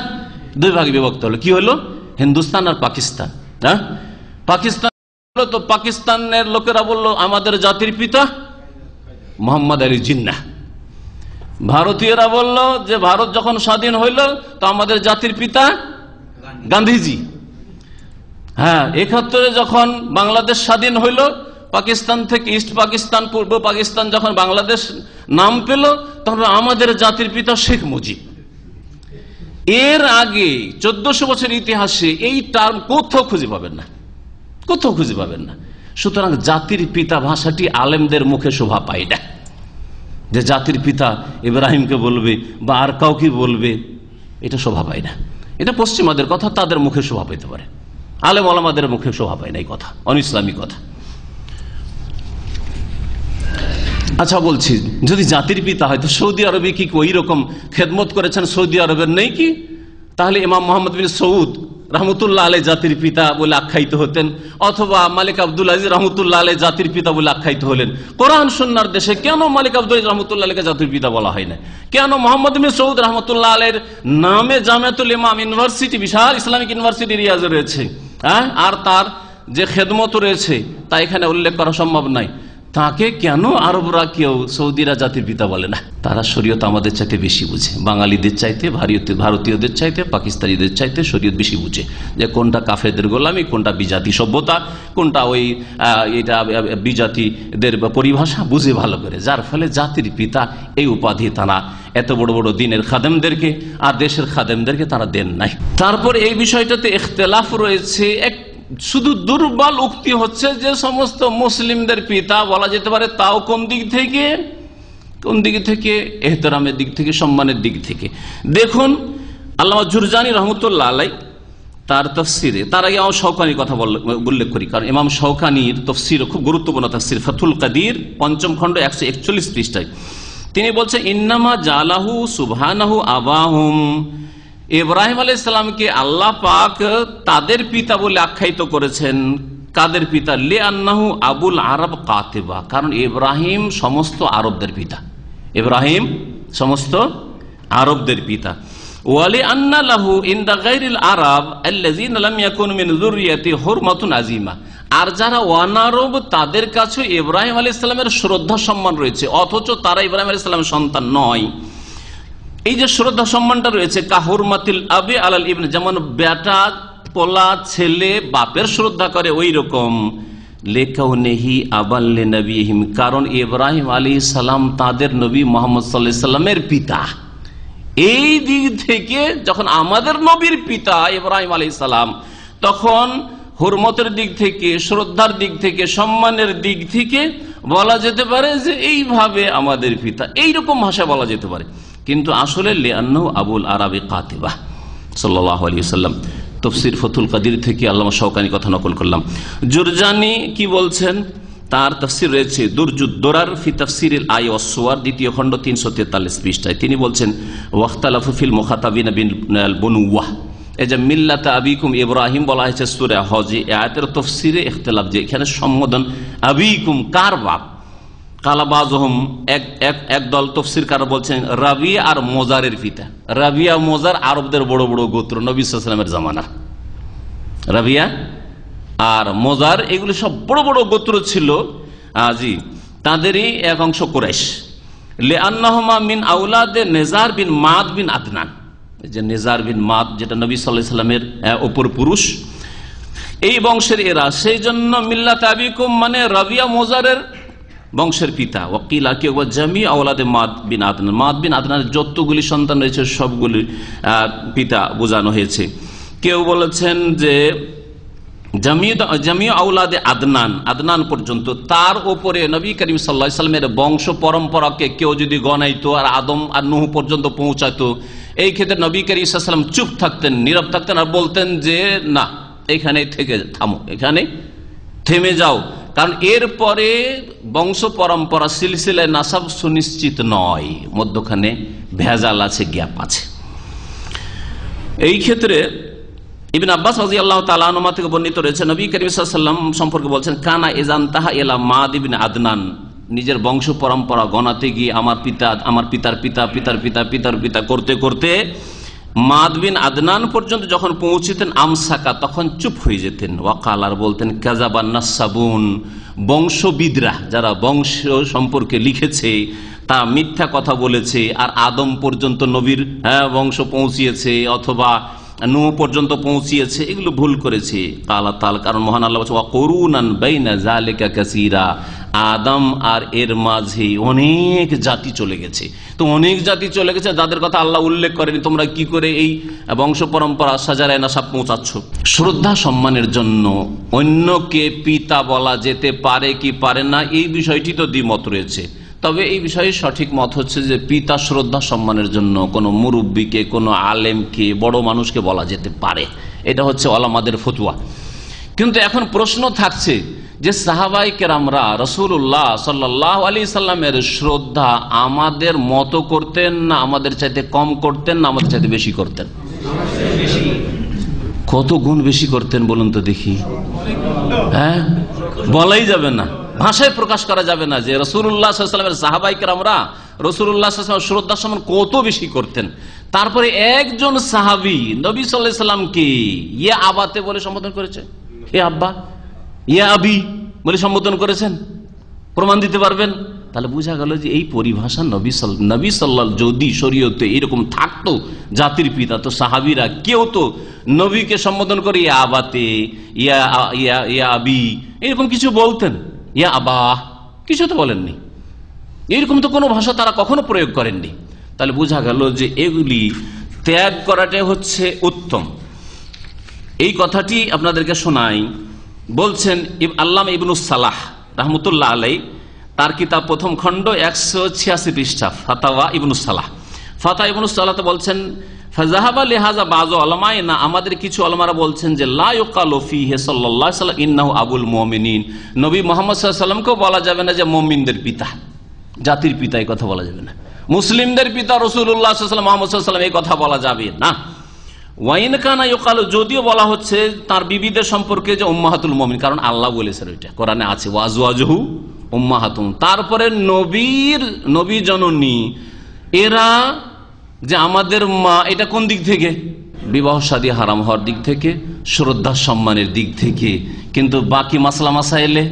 দুই ভাগে বিভক্ত হলো। কি হলো? হিন্দুস্তান আর পাকিস্তান। হ্যাঁ, পাকিস্তান হলো, তো পাকিস্তানের লোকেরা বললো আমাদের জাতির পিতা মোহাম্মদ আলী জিন্নাহ। ভারতীয়রা বলল যে ভারত যখন স্বাধীন হইল তো আমাদের জাতির পিতা গান্ধীজি। হ্যাঁ, 71 যখন বাংলাদেশ স্বাধীন হইল, পাকিস্তান থেকে ইস্ট পাকিস্তান, পূর্ব পাকিস্তান যখন বাংলাদেশ নাম পেল, তখন আমাদের জাতির পিতা শেখ মুজিব। এর আগে 1400 বছর ইতিহাসে এই টার্ম কোথাও খুঁজে পাবেন না, কোথাও খুঁজে পাবেন না। সুতরাং জাতির পিতা ভাষাটি আলেমদের মুখে শোভা পায় না, যে জাতির পিতা ইব্রাহিমকে বলবে বা আর কাউকে বলবে, এটা শোভা পায় না। এটা পশ্চিমাদের কথা, তাদের মুখে শোভা পেতে পারে, আলেম ওলামাদের মুখে শোভা পায় না এই কথা, অনইসলামী কথা। আচ্ছা, বলছি যদি জাতির পিতা হয় তো সৌদি আরবে কি ওই রকম খেদমত করেছেন সৌদি আরবের নেই কি? তাহলে ইমাম মোহাম্মদ বিন সৌদ রহমতুল্লাহ আলাইহি জাতির পিতা বলে আখ্যায়িত হতেন, অথবা মালিক আব্দুল আজিজ রহমতুল্লাহ আলাইহি জাতির পিতা বলে আখ্যায়িত হলেন। কোরআন সুন্নাহর দেশে কেন মালিক আব্দুল আজিজ রহমতুল্লাহ আলাইহিকে জাতির পিতা বলা হয় না? কেন মোহাম্মদ বিন সৌদ রহমতুল্লাহ আলাইহির নামে জামিয়াতুল ইমাম ইউনিভার্সিটি, বিশাল ইসলামিক ইউনিভার্সিটি রিয়াজে রয়েছে, হ্যাঁ, আর তার যে খেদমত রয়েছে তা এখানে উল্লেখ করা সম্ভব নাই, তাকে কেন আরবরা কেউ সৌদিরা জাতির পিতা বলে না? তারা শরীয়ত আমাদের চাইতে বেশি বুঝে, বাঙালিদের চাইতে, ভারতীয়দের চাইতে, পাকিস্তানিদের চাইতে শরীয়ত বেশি বুঝে, যে কোনটা কাফেরদের গোলামি, কোনটা বিজাতি সভ্যতা, কোনটা ওই এটা বিজাতিদের পরিভাষা বুঝে ভালো করে। যার ফলে জাতির পিতা এই উপাধি তারা এত বড় বড় দিনের খাদেমদেরকে আর দেশের খাদেমদেরকে তারা দেন নাই। তারপর এই বিষয়টাতে ইখতিলাফ রয়েছে। শুধু দুর্বল উক্তি হচ্ছে যে সমস্ত মুসলিমদের পিতা বলা যেতে পারে, তাও কোন দিক থেকে? কোন দিক থেকে? এহতেরামের দিক থেকে, সম্মানের দিক থেকে। দেখুন আল্লামা জুরজানি রহমতুল্লাহ আলাই তার তফসিরে, তার আগে ইমাম শওকানির কথা উল্লেখ করি, কারণ ইমাম শওকানির তফসির খুব গুরুত্বপূর্ণ তফসির, ফাথুল কাদির ৫ম খণ্ড ১৪১ পৃষ্ঠায় তিনি বলছেন, ইন্নামা জালাহু সুবহানাহু আবাহুম, ইব্রাহিম আলাইহিস সালামকে আল্লাহ পাক তাদের পিতা বলে আখ্যায়িত করেছেন। কাদের পিতা? লিআন্নাহু আবুল আরব কাতিবা, কারণ ইব্রাহিম সমস্ত আরবদের পিতা, ইব্রাহিম সমস্ত আরবদের পিতা। ওয়ালি আন্না লাহু ইনদা গায়রিল আরব আল্লাযিনা লাম ইয়াকুনু মিন যুররিয়াতি হুরমাতুন আযীমা, আর যারা অনারব তাদের কাছে ইব্রাহিম আলাইহিস সালামের শ্রদ্ধা সম্মান রয়েছে, অথচ তারা ইব্রাহিম আলাইহিস সালামের সন্তান নয়। এই যে শ্রদ্ধা সম্মানটা রয়েছে, কাহুরমাতিল আবি আলাল ইবনে, যেমন বেটা পোলা ছেলে বাপের শ্রদ্ধা করে, ওই রকম লেকাউনেহি আবাল্লে নবীহিম, কারণ ইব্রাহিম আলাইহিস সালাম তাদের নবী মুহাম্মদ সাল্লাল্লাহু আলাইহি সাল্লামের পিতা। এই দিক থেকে যখন আমাদের নবীর পিতা ইব্রাহিম আলাইহিস সালাম, তখন হুরমতের দিক থেকে, শ্রদ্ধার দিক থেকে, সম্মানের দিক থেকে বলা যেতে পারে যে এইভাবে আমাদের পিতা, এইরকম ভাষা বলা যেতে পারে। কিন্তু আসলে লিআন্নাহু আবুল আরবি কাতিবা সাল্লাল্লাহু আলাইহি ওয়াসাল্লাম। তাফসীর ফাথুল কাদির থেকে আল্লামা শওকানি কথা নকল করলাম। জুরজানি কি বলছেন? তার তাফসীর রয়েছে দুরজুদ্দোরার ফি তাফসীরিল আয়া ওয়াস সুওয়ার, ২য় খণ্ড ৩৪৩ পৃষ্ঠায় তিনি বলছেন, ওয়াখতালাফু ফিল মুখাতাবিনা বিল বুনুওয়াহ, এই যে মিল্লাতে আবিকুম ইব্রাহিম বলা হয়েছে সূরা হজে, আয়াতের তাফসীরে ইখতিলাফ, যে এখানে সম্বোধন আবিকুম কার বাপ, কালাবাজহম একদল তাফসীরকার বলছেন রাবিয়া আর মোজারের পিতা। রাবিয়া মোজার আরবদের বড় বড় গোত্র, নবী সাল্লাল্লাহু আলাইহি ওয়াসাল্লামের জামানা। রাবিয়া আর মোজার এগুলি সব বড় বড় গোত্র ছিল, জি, তাদেরই এক অংশ কুরাইশ। লিআন্নাহুমা মিন আওলাদে নেজার বিন মাদ বিন আদনান, যে নেজার বিন মাদ যেটা নবী সাল্লাল্লাহু আলাইহি ওয়াসাল্লামের অপর পুরুষ, এই বংশের এরা, সেই জন্য মিল্লাত আবিকুম মানে রাবিয়া মোজারের বংশের পিতা। ওয়াকিল আর কেউ জামি আওলাদে মাদ বিন আদনান, মাদ বিন আদনানের যতগুলি সন্তান রয়েছে সবগুলি পিতা বোঝানো হয়েছে। কেউ বলেছেন যে জামিউ আওলাদে আদনান, আদনান পর্যন্ত, তার উপরে নবী করিম সাল্লাল্লাহু আলাইহি ওয়াসাল্লামের বংশ পরম্পরাকে কেউ যদি গণাইতো আর আদম আর নূহ পর্যন্ত পৌঁছাতো, এই ক্ষেত্রে নবী করিম সাল্লাল্লাহু আলাইহি ওয়াসাল্লাম চুপ থাকতেন, নীরব থাকতেন আর বলতেন যে না, এখানে থেকে থামো, এখানে থেমে যাও, কারণ এরপরে বংশ পরম্পরা সিলসিলায় নাসাব সুনিশ্চিত নয়, মধ্যখানে ভেজাল আছে, গ্যাপ আছে। এই ক্ষেত্রে ইবনে আব্বাস রাদিয়াল্লাহু তাআলা আনহু থেকে বর্ণিত রয়েছে, নবী করিম সাল্লাল্লাহু আলাইহি ওয়াসাল্লাম সম্পর্কে বলছেন, কানা ইজানতাহা ইলা মাদ ইবনে আদনান, নিজের বংশ পরম্পরা গণাতে গিয়ে আমার পিতা, আমার পিতার পিতা, পিতার পিতা, পিতার পিতা করতে করতে মাদ বিন আদনান পর্যন্ত যখন পৌঁছতেন আমসাকা, তখন চুপ হয়ে যেতেন। ওয়াকাল আর বলতেন, কাযাবান নাসাবুন, বংশবিদরা যারা বংশ সম্পর্কে লিখেছে তা মিথ্যা কথা বলেছে, আর আদম পর্যন্ত নবীর বংশ পৌঁছিয়েছে অথবা নূহ পর্যন্ত পৌঁছিয়েছে, এগুলো ভুল করেছে। কালা তাল, কারণ মহান আল্লাহ বলছেন ওয়াকুরুনান বাইনা যালিকা কাসীরা, আদম আর এর মাঝে অনেক জাতি চলে গেছে। তো অনেক জাতি চলে গেছে যাদের কথা আল্লাহ উল্লেখ করেনি, তোমরা কি করে এই বংশ পরম্পরা সাজারায় নাসাব পৌঁছাচ্ছ? শ্রদ্ধা সম্মানের জন্য অন্যকে পিতা বলা যেতে পারে কি পারে না, এই বিষয়টি তো দ্বিমত রয়েছে। তবে এই বিষয়ে সঠিক মত হচ্ছে যে পিতা শ্রদ্ধা সম্মানের জন্য কোনো মুরব্বীকে, কোনো আলেমকে, বড় মানুষকে বলা যেতে পারে, এটা হচ্ছে ওলামাদের ফতোয়া। কিন্তু এখন প্রশ্ন থাকছে যে সাহাবায়ে কেরামরা রাসূলুল্লাহ সাল্লাল্লাহু আলাইহি সাল্লামের শ্রদ্ধা আমাদের মতো করতেন না আমাদের চাইতে কম করতেন না আমাদের চাইতে বেশি করতেন? কত গুণ বেশি করতেন বলুন তো দেখি। হ্যাঁ, বলাই যাবে না, ভাষায় প্রকাশ করা যাবে না যে রাসূলুল্লাহ সাল্লাল্লাহু আলাইহি ওয়াসাল্লামের সাহাবায়ে কেরামরা রাসূলুল্লাহ সাল্লাল্লাহু আলাইহি ওয়াসাল্লামের শ্রদ্ধা সম্মান কত বেশি করতেন। তারপরে একজন সাহাবী নবী সাল্লাল্লাহু আলাইহি ওয়াসাল্লামকে ইয়া আবাতে বলে সম্বোধন করেছে, হে আব্বা, ইয়া আবি বলে সম্বোধন করেছেন, প্রমাণ দিতে পারবেন? তাহলে বোঝা গেল যে এই পরিভাষা নবী সাল্লাল্লাহু যদি শরীয়তে এরকম থাকতো জাতির পিতা, তো সাহাবীরা কেউ তো নবীকে সম্বোধন করে ইয়া আবাতে, ইয়া আবি এরকম কিছু বলতেন, ইয়া আবা কিছু তো বলেননি, এরকম তো কোনো ভাষা তারা কখনো প্রয়োগ করেননি। তাহলে বোঝা গেল যে এগুলি ত্যাগ করাটাই হচ্ছে উত্তম। এই কথাটি আপনাদেরকে শোনাই। বলছেন আল্লামা ইবনুস সালাহ রাহমাতুল্লাহ আলাইহি, তার কিতাব প্রথম খণ্ড 186 পৃষ্ঠা, ফাতাওয়া ইবনুস সালাহ। ফাতাওয়া ইবনুস সালাহ বলছেন, ফাযাহাবা লিহাযা বাযু উলামাইনা, আমাদের কিছু উলামারা বলছেন যে লা ইউকালু ফীহি সাল্লাল্লাহু আলাইহি ওয়াসাল্লাম ইন্নাহু আবুল মুমিনিন, নবী মুহাম্মদ সাল্লাল্লাহু আলাইহি ওয়াসাল্লামকেও বলা যাবে না যে মুমিনদের পিতা, জাতির পিতা, এই কথা বলা যাবে না। মুসলিমদের পিতা রাসূলুল্লাহ সাল্লাল্লাহু আলাইহি ওয়াসাল্লাম, মুহাম্মদ সাল্লাল্লাহু আলাইহি ওয়াসাল্লাম, এই কথা বলা যাবে না। ওয়াইন কানা ইউকালু, যদিও বলা হচ্ছে তার বিবিদের সম্পর্কে যে উম্মাহাতুল মুমিন, কারণ আল্লাহ বলেছেন, ওইটা কোরআনে আছে, ওয়াজওয়াজুহু উম্মাহাতুন। তারপরে নবী জননী, এরা যে আমাদের মা, এটা কোন দিক থেকে? বিবাহ শাদী হারাম হওয়ার দিক থেকে, শ্রদ্ধা সম্মানের দিক থেকে। কিন্তু বাকি মাসলা মাসাইলে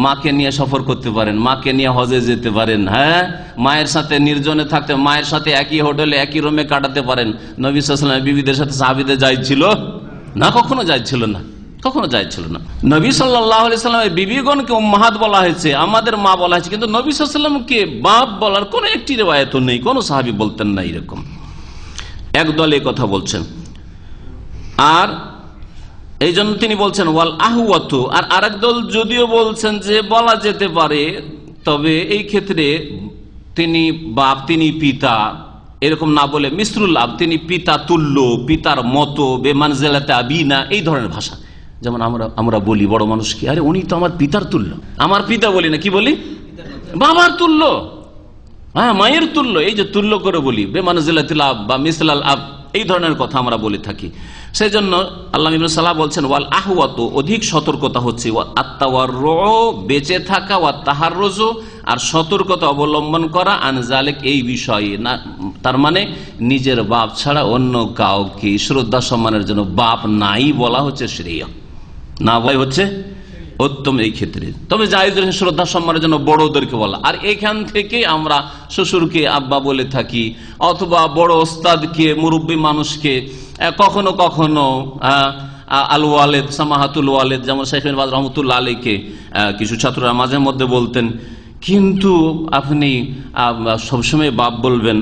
মাকে নিয়ে সফর করতে পারেন, মাকে নিয়ে হজে যেতে পারেন, হ্যাঁ, মায়ের সাথে নির্জনে থাকতে, মায়ের সাথে একই হোটেলে একই রুমে কাটাতে পারেন। নবী সাল্লাল্লাহু আলাইহি ওয়াসাল্লাম বিবিদের সাথে সাহাবীদের জায়েজ ছিল না? কখনো জায়েজ ছিল না, কখনো জায়েজ ছিল না। নবী সাল্লাল্লাহু আলাইহি ওয়াসাল্লামের বিবিগণকে উম্মাহাত বলা হয়েছে, আমাদের মা বলা হয়েছে, কিন্তু নবী সাল্লাল্লাহু আলাইহি ওয়াসাল্লামকে বাপ বলার কোনো একটি রিওয়ায়াত নেই, কোনো সাহাবী বলতেন না এরকম। একদল এই কথা বলছেন। আর এই জন্য তিনি বলছেন ওয়াল আহওয়াতু, আর আরেক দল যদিও বলছেন যে বলা যেতে পারে, তবে এই ক্ষেত্রে তিনি বাপ, তিনি পিতা, এরকম না বলে মিসরুল আব, তিনি পিতা তুল্য, পিতার মতো, বেমানজিলাতে আবিনা, এই ধরনের ভাষা। যেমন আমরা বলি বড় মানুষকে, আরে উনি তো আমার পিতার তুল্য, আমার পিতা বলি না, কি বলি? বাবার তুল্য, হ্যাঁ, মায়ের তুল্য, এই যে তুল্য করে বলি, বেমানজিলাতিল আব বা মিসলাল আব, এই ধরনের কথা আমরা বলে থাকি। সেই জন্য আল্লাহ ইবনে সালাহ বলছেন ওয়াল আহওয়াত, অধিক সতর্কতা হচ্ছে আত-তাওয়াররু, বেঁচে থাকা, ওয়া তাহাররুজু, আর সতর্কতা অবলম্বন করা, আন যালিক, এই বিষয়ে না, তার মানে নিজের বাপ ছাড়া অন্য কাউকে শ্রদ্ধা সম্মানের জন্য বাপ নাই বলা হচ্ছে শ্রেয়, না বলাই হচ্ছে উত্তম এই ক্ষেত্রে। তবে জায়েজ শ্রদ্ধা সম্মানের জন্য বড়দেরকে বলা, আর এখান থেকে আমরা শ্বশুরকে আব্বা বলে থাকি, অথবা বড় ওস্তাদকে, মুরব্বী মানুষকে কখনো কখনো আল ওয়ালেদ, সামাহাতুল ওয়ালেদ, যেমন শাইখ ইবনে বাজ রহমাতুল্লাহ আলাইহিকে কিছু ছাত্ররা মাঝে মধ্যে বলতেন। কিন্তু আপনি সবসময় বাপ বলবেন,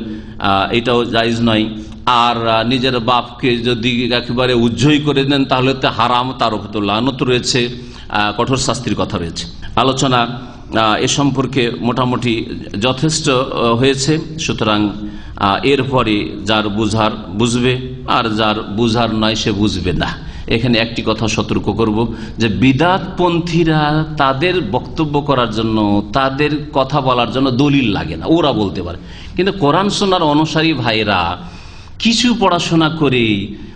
এটাও জায়েজ নয়। আর নিজের বাপকে যদি একেবারে উজ্জয়ী করে দেন তাহলে তো হারাম, তার উপর তো লানত রয়েছে, কঠোর শাস্তির কথা রয়েছে। আলোচনা এ সম্পর্কে মোটামুটি যথেষ্ট হয়েছে। সুতরাং এরপরে যার বুঝার বুঝবে, আর যার বুঝার নয় সে বুঝবে না। এখানে একটি কথা সতর্ক করব যে বিদআতপন্থীরা তাদের বক্তব্য করার জন্য, তাদের কথা বলার জন্য দলিল লাগে না, ওরা বলতে পারে। কিন্তু কোরআন সুন্নাহর অনুসারী ভাইরা কিছু পড়াশোনা করে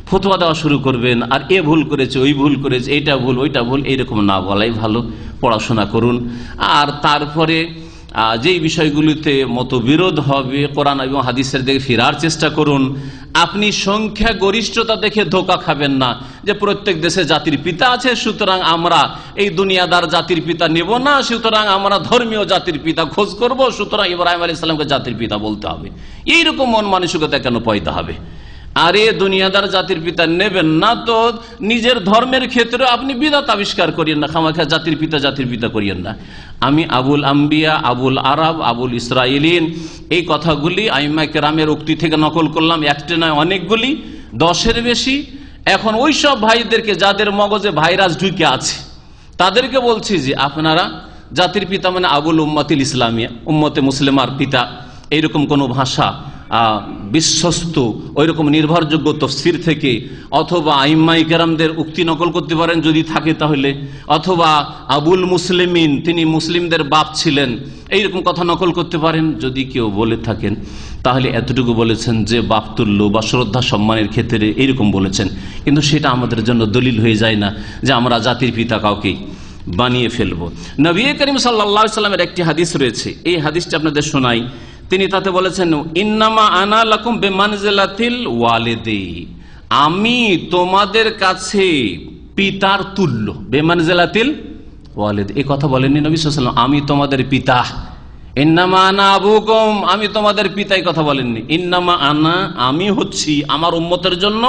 ফতোয়া দেওয়া শুরু করবেন, আর এ ভুল করেছে, ওই ভুল করেছে, এইটা ভুল, ওইটা ভুল, এইরকম না বলাই ভালো। পড়াশোনা করুন, আর তারপরে যেই বিষয়গুলিতে মতবিরোধ হবে কোরআন এবং হাদিসের দিকে ফেরার চেষ্টা করুন। আপনি সংখ্যা গরিষ্ঠতা দেখে ধোঁকা খাবেন না যে প্রত্যেক দেশে জাতির পিতা আছে, সুতরাং আমরা এই দুনিয়াদার জাতির পিতা নেব না, সুতরাং আমরা ধর্মীয় জাতির পিতা খোঁজ করব, সুতরাং ইব্রাহিম আলাইহিস সালামকে জাতির পিতা বলতে হবে। এইরকম মন মানসিকতা কেন পয়দা হবে? আরে দুনিয়াদার জাতির পিতা নেবেন না তো নিজের ধর্মের ক্ষেত্রে আপনি বিদআত আবিষ্কার করিয়েন না, খামাখা জাতির পিতা করিয়েন না। আমি আবুল আম্বিয়া, আবুল আরব, আবুল ইসরাইলিন, এই কথাগুলি আইম্মায়ে কেরামের উক্তি থেকে নকল করলাম। একটা নয়, অনেকগুলি, 10-এর বেশি। এখন ওই সব ভাইদেরকে যাদের মগজে ভাইরাস ঢুকে আছে তাদেরকে বলছি যে আপনারা জাতির পিতা মানে আবুল উম্মতিল ইসলামিয়া, উম্মতে মুসলিমার পিতা, এইরকম কোন ভাষা বিশ্বস্ত ওইরকম নির্ভরযোগ্য তাফসীর থেকে, অথবা আইম্মায়ে কেরামদের উক্তি নকল করতে পারেন যদি থাকে তাহলে, অথবা আবুল মুসলিমিন, তিনি মুসলিমদের বাপ ছিলেন, এইরকম কথা নকল করতে পারেন যদি কেউ বলে থাকেন। তাহলে এতটুকু বলেছেন যে বাপতুল্য বা শ্রদ্ধা সম্মানের ক্ষেত্রে এইরকম বলেছেন, কিন্তু সেটা আমাদের জন্য দলিল হয়ে যায় না যে আমরা জাতির পিতা কাউকে বানিয়ে ফেলবো। নবী করিম সাল্লাল্লাহু আলাইহি ওয়াসাল্লামের একটি হাদিস রয়েছে, এই হাদিসটা আপনাদের শোনাই। তিনি তাতে বলেছেন ইন্নামা আনা লাকুম বিমানজিলাতিল ওয়ালিদি, আমি তোমাদের কাছে পিতার তুল্য। বিমানজিলাতিল ওয়ালিদ, এই কথা বলেননি নবী সাল্লাল্লাহু আলাইহি ওয়াসাল্লাম, আমি তোমাদের পিতা। ইন্নামা আনা আবুকুম, আমি তোমাদের পিতা, এই কথা বলেননি। ইন্নামা আনা, আমি হচ্ছি আমার উম্মতের জন্য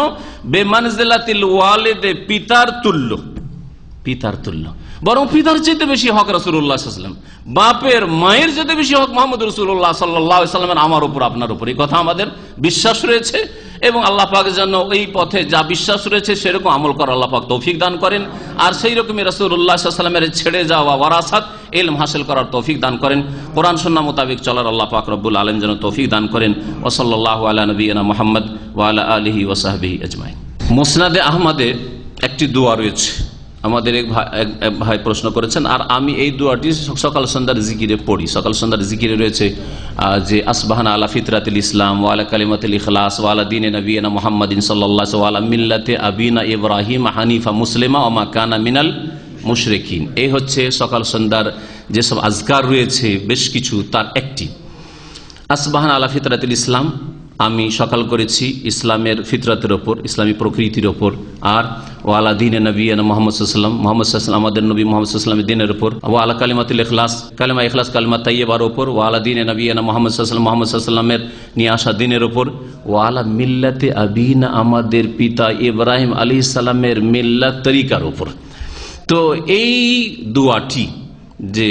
বিমানজিলাতিল ওয়ালিদে, পিতার তুল্য, পিতার তুল্য। বরং পিতার চাইতে বেশি হক রাসূলুল্লাহ সাল্লাল্লাহু আলাইহি ওয়াসাল্লাম, বাপের মায়ের চাইতে বেশি হক মুহাম্মদ রাসূলুল্লাহ সাল্লাল্লাহু আলাইহি ওয়াসাল্লামের আমার উপর, আপনার উপর। এই কথা আমাদের বিশ্বাস রয়েছে, এবং আল্লাহ পাক যেন এই পথে যা বিশ্বাস রয়েছে সেরকম আমল করার আল্লাহ পাক তৌফিক দান করেন, আর সেই রকমই রাসূলুল্লাহ সাল্লাল্লাহু আলাইহি ওয়াসাল্লামের ছেড়ে যাওয়া ওয়ারাসাত ইলম হাসিল করার তৌফিক দান করেন, কোরআন সুন্নাহ মোতাবেক চলার আল্লাহ পাক রব্বুল আলামিন যেন তৌফিক দান করেন। ওয়া সাল্লাল্লাহু আলা নবিয়িনা মুহাম্মদ ওয়া আলা আলিহি ওয়া সাহবিহি আজমাইন। মুসনাদে আহমদে একটি দোয়া রয়েছে, আমাদের এক ভাই প্রশ্ন করেছেন, আর আমি এই দোয়াটি সকাল সন্ধ্যার জিকিরে পড়ি। সকাল সন্ধ্যার জিকিরে রয়েছে যে আসবাহানা আলা ফিতরাতিল ইসলাম ওয়া আলা কালিমাতিল ইখলাস ওয়া আলা দীনে নবিয়িনা মুহাম্মাদিন সাল্লাল্লাহু আলাইহি ওয়া আলা মিল্লাতি আবিনা ইব্রাহিম হানিফা মুসলিমা ওয়া মা কানা মিনাল মুশরিকিন। এই হচ্ছে সকাল সন্ধ্যার যেসব আজকার রয়েছে বেশ কিছু, তার একটি আসবাহানা আলা ফিতরাতিল ইসলাম, আমি সকাল করেছি ইসলামের ফিতরাতের ওপর, ইসলামী প্রকৃতির ওপর। আর ওয়ালা দিনে নবিয়িনা মুহাম্মদ সাল্লাল্লাহু আলাইহি ওয়াসাল্লাম, মুহাম্মদ সাল্লাল্লাহু আলাইহি ওয়াসাল্লাম আমাদের নবী মুহাম্মদ সাল্লাল্লাহু আলাইহি ওয়াসাল্লামের দিনের ওপর। ওয়ালা কালিমাতুল ইখলাস, কালিমা ইখলাস, কালিমা তাইয়্যিবার ওপর। ওয়ালা দিনে নবিয়িনা মুহাম্মদ সাল্লাল্লাহু আলাইহি ওয়াসাল্লাম, মুহাম্মদ সাল্লাল্লাহু আলাইহি ওয়াসাল্লামের নিয়ে আসা দিনের ওপর। ওয়ালা মিল্লাতে আবিনা, আমাদের পিতা ইব্রাহিম আলাইহিস সালামের মিল্লাত তরিকার ওপর। তো এই দোয়াটি যে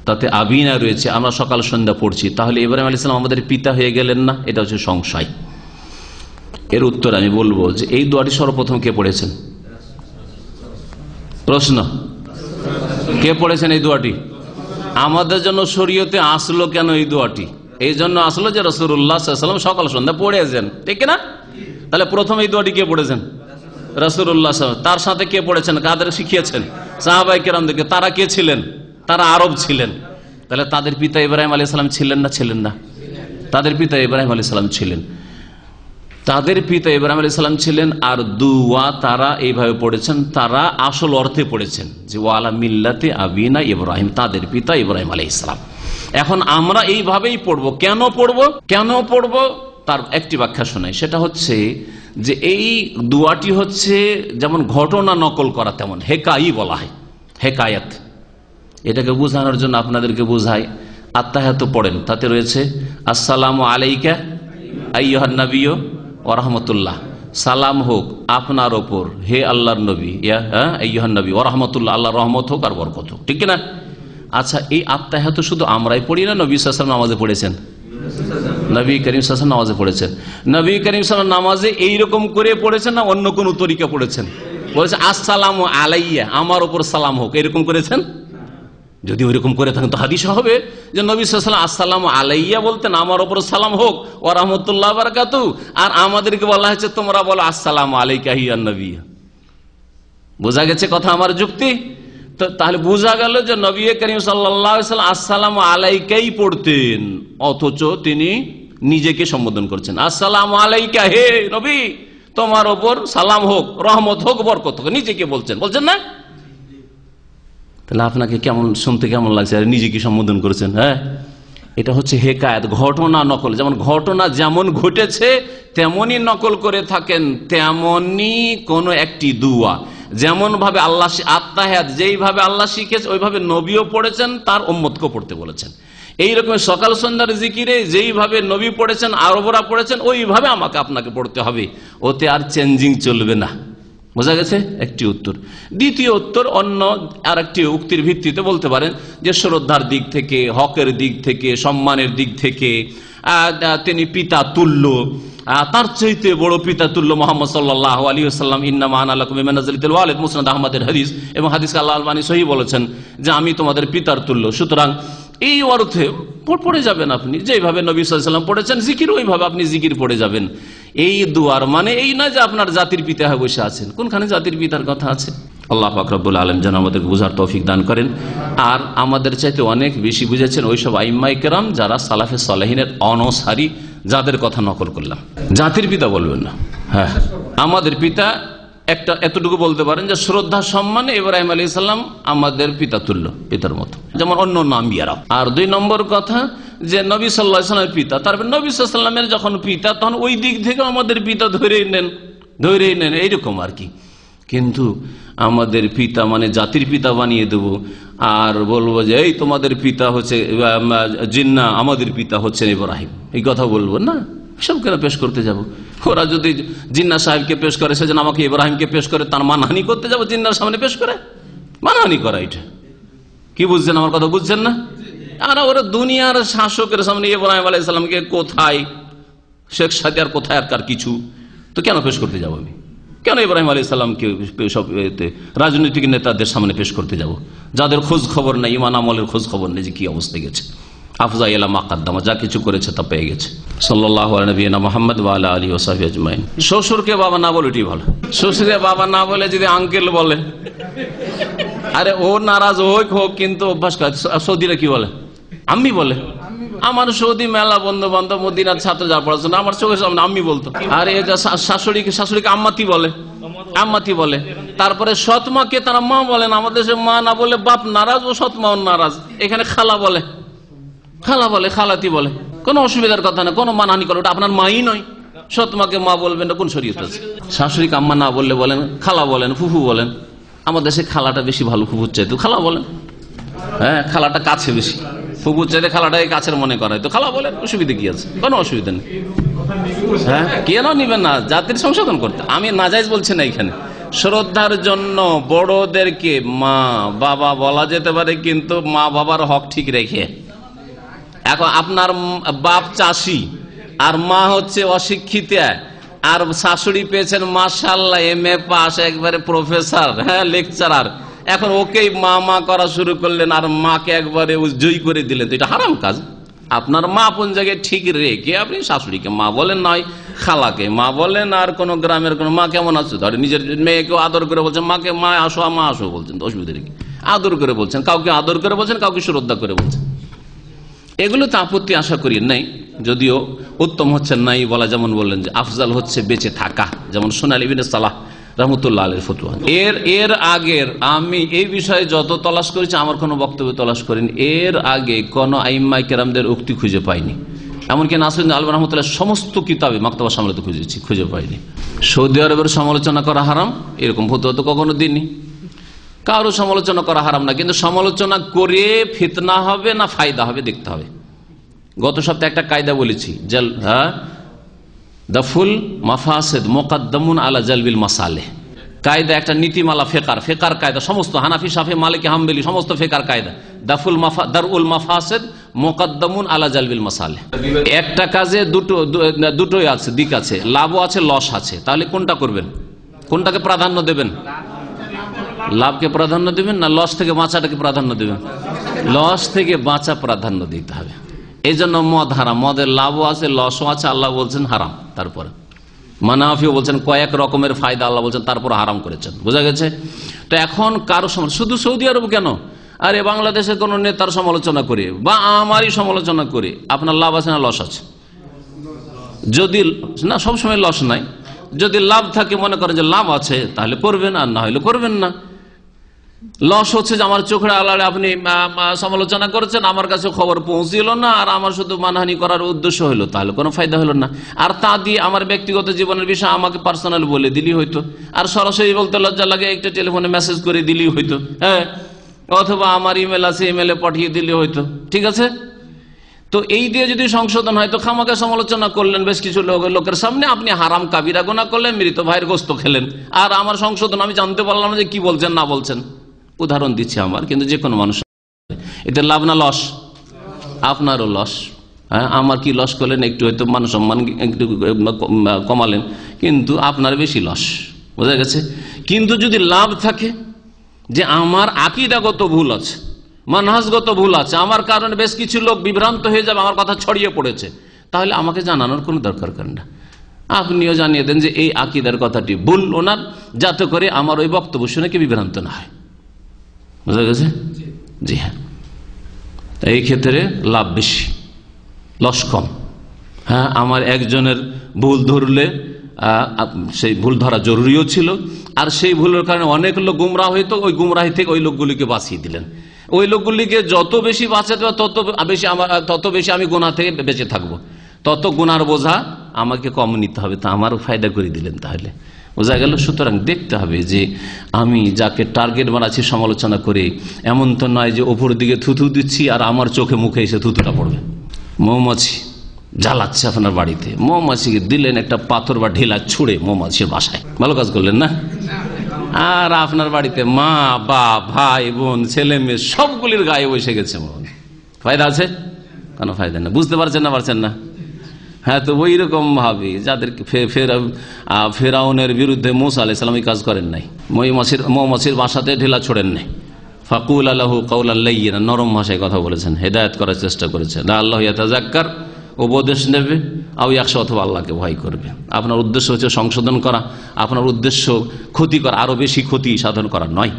তাতে আবিনা রয়েছে, আমরা সকাল সন্ধ্যা পড়ছি, তাহলে ইব্রাহিম আলাইহিস সালাম আমাদের পিতা হয়ে গেলেন না? এটা হচ্ছে সংশয়। এর উত্তর আমি বলবো যে এই দোয়াটি সর্বপ্রথম কে পড়েছেন? প্রশ্ন, কে পড়েছেন এই দোয়াটি? আমাদের জন্য শরীয়তে আসলো কেন এই দোয়াটি? এই জন্য আসলো যে রাসূলুল্লাহ সাল্লাল্লাহু আলাইহি ওয়াসাল্লাম সকাল সন্ধ্যা পড়েছেন, ঠিক না? তাহলে প্রথম এই দোয়াটি কে পড়েছেন? রাসূলুল্লাহ সাল্লাল্লাহু আলাইহি ওয়াসাল্লাম। তার সাথে কে পড়েছেন? কাদের শিখিয়েছেন? সাহাবায়ে কেরামদেরকে। তারা কে ছিলেন? তারা আরব ছিলেন। তাহলে তাদের পিতা ইব্রাহিম আলাইহিস সালাম ছিলেন না? ছিলেন না? তাদের পিতা ইব্রাহিম আলাইহিস সালাম ছিলেন। তাদের পিতা ইব্রাহিম আলাইহিস সালাম ছিলেন, আর দুয়া তারা এইভাবে পড়েছেন, তারা আসল অর্থে পড়েছেন যে ওয়ালা মিল্লাতে আবিনা ইব্রাহিম, তাদের পিতা ইব্রাহিম আলাইহিস সালাম। এখন আমরা এইভাবেই পড়বো। কেন পড়বো তার একটি ব্যাখ্যা শোনাই। সেটা হচ্ছে যে এই দুয়াটি হচ্ছে যেমন ঘটনা নকল করা, তেমন হেকাই বলা হয়, হেকায়াত। এটাকে বোঝানোর জন্য আপনাদেরকে বোঝাই, আত্তাহিয়াত পড়েন, তাতে রয়েছে আসসালামু আলাইকা আইয়ুহান নাবিয়্যু ওয়া রাহমাতুল্লাহ, সালাম হোক আপনার ওপর হে আল্লাহর নবী, আইয়ুহান নবী ওয়া রাহমাতুল্লাহ, আল্লাহর রহমত হোক আর বরকত হোক, ঠিক না? আচ্ছা, এই আত্তাহিয়াত শুধু আমরাই পড়ি না, নবী সাল্লাল্লাহু আলাইহি ওয়াসাল্লাম নামাজে পড়েছেন, নবী করিম সাল্লাল্লাহু আলাইহি ওয়াসাল্লাম নামাজে পড়েছেন। নবী করিম সাল্লাল্লাহু আলাইহি ওয়াসাল্লাম নামাজে এইরকম করে পড়েছেন না অন্য কোন তরিকা পড়েছেন? বলেছে আসসালামু আলাইয়া, আমার ওপর সালাম হোক, এরকম করেছেন? যদি ওইরকম করে থাকেন তো হাদিসে হবে যে নবী সাল্লাল্লাহু আলাইহি ওয়াসাল্লাম আসসালামু আলাইয়া বলতেন, আমার ওপর সালাম হোক ওয়া রাহমাতুল্লাহি ওয়া বারাকাতুহু, আর আমাদেরকে বলা হয়েছে তোমরা বলো আসসালামু আলাইকা আইয়ুহান নবী। বোঝা গেছে কথা আমার যুক্তি? তো তাহলে বোঝা গেল যে নবী করিম সাল্লাল্লাহু আলাইহি ওয়াসাল্লাম আসসালামু আলাইকাই পড়তেন, অথচ তিনি নিজেকে সম্বোধন করছেন আসসালামু আলাইকা, হে নবী তোমার ওপর সালাম হোক, রহমত হোক, বরকত হোক, নিজেকে বলছেন না? তাহলে আপনাকে কেমন শুনতে কেমন লাগছে? আর নিজে কি সম্বোধন করেছেন? হ্যাঁ, এটা হচ্ছে হেকায়াত, ঘটনা নকল। যেমন ঘটনা যেমন ঘটেছে তেমনই নকল করে থাকেন, তেমনি কোন একটি দুয়া যেমন ভাবে আল্লাহ আত্তাহিয়াত যেইভাবে আল্লাহ শিখেছে ওইভাবে নবীও পড়েছেন, তার উম্মতকে পড়তে বলেছেন। এইরকম সকাল সন্ধ্যার জিকিরে যেইভাবে নবী পড়েছেন, আরবরা পড়েছেন, ওইভাবে আমাকে আপনাকে পড়তে হবে, ওতে আর চেঞ্জিং চলবে না। বোঝা গেছে একটি উত্তর। দ্বিতীয় উত্তর অন্য আর একটি উক্তির ভিত্তিতে বলতে পারেন যে শ্রদ্ধার দিক থেকে, হকের দিক থেকে, সম্মানের দিক থেকে তিনি পিতা তুল্য, তার চাইতে বড় পিতা তুল্য মুহাম্মদ সাল্লাল্লাহু আলাইহি ওয়াসাল্লাম, ইন্নামা আনা লাকুম বিমানজিলাতিল ওয়ালিদ, মুসনাদ আহমদের হাদিস, এবং হাদিসকে আল্লাহ আলবানী সহিহ বলেছেন যে আমি তোমাদের পিতার তুল্য। সুতরাং এই অর্থে পড়ে যাবেন আপনি যেভাবে নবী সাল্লাল্লাহু আলাইহি ওয়াসাল্লাম পড়েছেন জিকির, ওইভাবে আপনি জিকির পড়ে যাবেন। এই দুয়ার মানে এই নয় যে আপনার জাতির পিতা হয়ে বসে আছেন। কোনখানে জাতির পিতার কথা আছে? আল্লাহ পাক রব্বুল আলামিন যেন আমাদেরকে বুঝার তৌফিক দান করেন, আর আমাদের চাইতে অনেক বেশি বুঝেছেন ওইসব আইম্মায়ে কেরাম যারা সালাফে সালেহিনের অনসারী, যাদের কথা নকল করলাম। জাতির পিতা বলবেন না। হ্যাঁ, আমাদের পিতা একটা এতটুকু বলতে পারেন যে শ্রদ্ধা সম্মানে ইব্রাহিম আলাইহিস সালাম আমাদের পিতা তুল্য, পিতার মতো, যেমন অন্য আম্বিয়ারা। আর দুই নম্বর কথা যে নবী সাল্লাল্লাহু আলাইহি ওয়াসাল্লামের পিতা, তারপর নবী সাল্লাল্লাহু আলাইহি ওয়াসাল্লামের যখন পিতা তখন ওই দিক থেকে আমাদের পিতা ধরেই নেন এইরকম আর কি। কিন্তু আমাদের পিতা মানে জাতির পিতা বানিয়ে দেব আর বলবো যে এই তোমাদের পিতা হচ্ছে জিন্না, আমাদের পিতা হচ্ছেন ইব্রাহিম, এই কথা বলবো না। সব কেন পেশ করতে যাব? ওরা যদি জিন্না সাহেবকে পেশ করে সেজন্য আমাকে ইব্রাহিমকে পেশ করে তার মানহানি করতে যাব? জিন্নার সামনে পেশ করে মানহানি করা, এটা কি বুঝছেন? আমার কথা বুঝছেন না? আর ওরা দুনিয়ার শাসকের সামনে ইব্রাহিম আলাইহিস সালামকে কোথায়, শেখ সাদিয়ার কোথায় আর কার কিছু, তো কেন পেশ করতে যাব আমি? কেন ইব্রাহিম আলাইহিস সালামকে সব রাজনৈতিক নেতাদের সামনে পেশ করতে যাব, যাদের খোঁজ খবর নেই, ইমান আমলের খোঁজ খবর নেই যে কি অবস্থায় গেছে, আফজাইলা মাকাদ্দামা, যা কিছু করেছে তা পেয়ে গেছে। সাল্লাল্লাহু আলা নবিয়িনা মুহাম্মদ ওয়া আলা আলিহি ওয়া সাহবিহি আজমাইন। শ্বশুরকে বাবা না বলে এটাই ভালো। শ্বশুরকে বাবা না বলে যদি আঙ্কেল বলে, আরে ও নারাজ হোক, কিন্তু অভ্যাস করে। সৌদিরা কি বলে? আম্মি বলে। আমার সৌদি মেলা বন্ধু বান্ধব মদিনার ছাত্র যা পড়াশোনা আমার চোখের সামনে আম্মি বলতো। আর এই যে শাশুড়িকে আম্মাতি বলে। তারপরে সৎমাকে তারা মা বলেন, আমাদের দেশে মা না বলে বাপ নারাজ, ও সৎমাও নারাজ। এখানে খালা বলে, খালাতি বলে, কোনো অসুবিধার কথা না, কোনো মানহানি করে, ওটা আপনার মাই নয়। সৎমাকে মা বলবেন না, কোন শরীয়ত আছে? শাশুড়িকে আম্মা না বললে বলেন খালা বলেন, ফুফু বলেন। আমাদের দেশে খালাটা বেশি ভালো, ফুফুর চাইতে খালা বলেন। হ্যাঁ, খালাটা কাছে বেশি, ফুফুর চাইতে খালাটাকে কাছের মনে করায়, তো খালা বলেন, অসুবিধা কি আছে? কোনো অসুবিধা নেই। হ্যাঁ, কেন নিবেন না? জাতির সংশোধন করতে আমি নাজায়েজ বলছি না। এখানে শ্রদ্ধার জন্য বড়দেরকে মা বাবা বলা যেতে পারে, কিন্তু মা বাবার হক ঠিক রেখে। এখন আপনার বাপ চাষি আর মা হচ্ছে অশিক্ষিতা, আর শাশুড়ি পেয়েছেন মাশাআল্লাহ MA পাস, একবারে প্রফেসর, হ্যাঁ লেকচারার। এখন ওকেই মা করা শুরু করলেন আর মাকে একবারে জয়ী করে দিলেন, তো এটা হারাম কাজ। আপনার মা আপন জায়গায় ঠিক রেখে আপনি শাশুড়িকে মা বলেন, নয় খালাকে মা বলেন। আর কোন গ্রামের কোন মা কেমন আছে, ধরে নিজের মেয়েকেও আদর করে বলছেন, মাকে মা আসো বলছেন, তো অসুবিধা নেই, আদর করে বলছেন। কাউকে আদর করে বলছেন, কাউকে শ্রদ্ধা করে বলছেন। এগুলো তো আপত্তি আশা করি নাই, যদিও উত্তম হচ্ছে নাই বলা, যেমন বললেন যে আফজাল হচ্ছে বেঁচে থাকা, যেমন সোনালী ইবনে সালাহ রহমতুল্লাহ আলাইহির ফতোয়া। এর আগের আমি এই বিষয়ে যত তলাশ করেছি, আমার কোনো বক্তব্য তলাশ করিনি, এর আগে কোনো আইম্মায়ে কেরামদের উক্তি খুঁজে পাইনি। এমনকি নাসিরুদ্দিন আলবানী রহমতুল্লাহ সমস্ত কিতাবে মাকতাবা সামলাতে খুঁজেছি, খুঁজে পাইনি। সৌদি আরবের সমালোচনা করা হারাম এরকম ফতোয়া তো কখনো দিনই। কারো সমালোচনা করা হারাম না, কিন্তু সমালোচনা করে ফিতনা হবে না ফায়দা হবে দেখতে হবে। গত সপ্তাহে একটা কায়দা বলেছি, দাফুল মাফাসিদ মুকদ্দামুন আলা জালবিল মাসালেহ। কায়দা একটা নীতিমালা, ফেকার কায়দা, সমস্ত হানাফি শাফি মালিকি হাম্বলি সমস্ত ফেকার কায়দা। দারউল মাফাসিদ মুকদ্দামুন আলা জালবিল মাসালেহ। একটা কাজে দুটোই আছে, দিক আছে, লাভও আছে লস আছে, তাহলে কোনটা করবেন? কোনটাকে প্রাধান্য দেবেন? লাভকে প্রাধান্য দেবেন না লস থেকে বাঁচাটাকে প্রাধান্য দেবেন? লস থেকে বাঁচা প্রাধান্য দিতে হবে। এই জন্য মদ হারাম, মদের লাভও আছে লসও আছে, আল্লাহ বলছেন হারাম। তারপরে মানাফিও বলছেন, কয়েক রকমের ফায়দা আল্লাহ বলছেন, তারপর হারাম করেছেন। বোঝা গেছে? তো এখন কারো শুধু সৌদি আরব কেন, আরে বাংলাদেশের কোন নেতার সমালোচনা করে বা আমারই সমালোচনা করে আপনার লাভ আছে না লস আছে? যদি না, সবসময় লস নাই, যদি লাভ থাকে মনে করেন যে লাভ আছে তাহলে করবেন, আর না হলে করবেন না। লস হচ্ছে যে আমার চোখের আড়ালে আপনি সমালোচনা করেছেন, আমার কাছে খবর পৌঁছিল না, আর আমার শুধু মানহানি করার উদ্দেশ্য হলো, তাহলে কোনো ফায়দা হলো না। আর তা দিয়ে আমার ব্যক্তিগত জীবনের বিষয় আমাকে পার্সোনাল বলে দিলি হইতো, আর সরাসরি বলতে লজ্জা লাগে একটা টেলিফোনে মেসেজ করে দিলি হইতো, হ্যাঁ, অথবা আমার ইমেল আছে ইমেলে পাঠিয়ে দিলে হইতো, ঠিক আছে? তো এই দিয়ে যদি সংশোধন হয়, তো খামাকে সমালোচনা করলেন বেশ কিছু লোকের সামনে, আপনি হারাম কাবিরা গুনাহ করলেন, মৃত ভাইয়ের গোস্ত খেলেন, আর আমার সংশোধন আমি জানতে পারলাম যে কি বলছেন না বলছেন। উদাহরণ দিচ্ছি আমার, কিন্তু যে কোনো মানুষ, এতে লাভ না লস? আপনারও লস। হ্যাঁ, আমার কি লস করলেন, একটু হয়তো মান সম্মান একটু কমালেন, কিন্তু আপনার বেশি লস। বোঝা গেছে? কিন্তু যদি লাভ থাকে যে আমার আকীদাগত ভুল আছে, মানহাজগত ভুল আছে, আমার কারণে বেশ কিছু লোক বিভ্রান্ত হয়ে যাবে, আমার কথা ছড়িয়ে পড়েছে, তাহলে আমাকে জানানোর কোনো দরকার করেন না। আপনিও জানিয়ে দেন যে এই আকীদার কথাটি ভুল ওনার, যাতে করে আমার ওই বক্তব্য শুনে কি বিভ্রান্ত না হয়। বুঝা গেছে? জি হ্যাঁ, এই ক্ষেত্রে লাভ বেশি, লস কম। হ্যাঁ, আমার একজনের ভুল ধরলে সেই ভুল ধরা জরুরিও ছিল, আর সেই ভুলের কারণে অনেক লোক গুমরাহ হইতো, ওই গুমরাহি থেকে ওই লোকগুলিকে বাঁচিয়ে দিলেন। ওই লোকগুলিকে যত বেশি বাঁচাতে হবে তত বেশি আমি গুনাহ থেকে বেঁচে থাকবো, তত গুনার বোঝা আমাকে কম নিতে হবে, তা আমারও ফায়দা করে দিলেন। তাহলে বোঝা গেল। সুতরাং দেখতে হবে যে আমি যাকে টার্গেট বানাচ্ছি সমালোচনা করে, এমন তো নয় যে ওপর দিকে থুথু দিচ্ছি আর আমার চোখে মুখে এসে থুতুটা পড়বে। মৌমাছি জ্বালাচ্ছে আপনার বাড়িতে, মৌমাছিকে দিলেন একটা পাথর বা ঢেলা ছুঁড়ে মৌমাছির বাসায়, ভালো কাজ করলেন না? আর আপনার বাড়িতে মা বা ভাই বোন ছেলে মেয়ে সবগুলির গায়ে বসে গেছে, ফায়দা আছে? কোনো ফায়দা না। বুঝতে পারছেন না? হ্যাঁ, তো ওই রকম ভাবে যাদেরকে ফেরাউনের বিরুদ্ধে মুসা আলাইহিস সালাম এই কাজ করেন নাই, মৌমাছির বাসাতে ঢেলা ছোড়েন নাই, ফাকুল আলাহু কাওলান লাইয়িনা, নরম ভাষায় কথা বলেছেন, হেদায়েত করার চেষ্টা করেছেন। আল্লাহ ইয়াতাযাক্কার, উপদেশ নেবে, আও ইয়াখশা, অথবা আল্লাহকে ভয় করবে। আপনার উদ্দেশ্য হচ্ছে সংশোধন করা, আপনার উদ্দেশ্য ক্ষতি করা, আরো বেশি ক্ষতি সাধন করা নয়।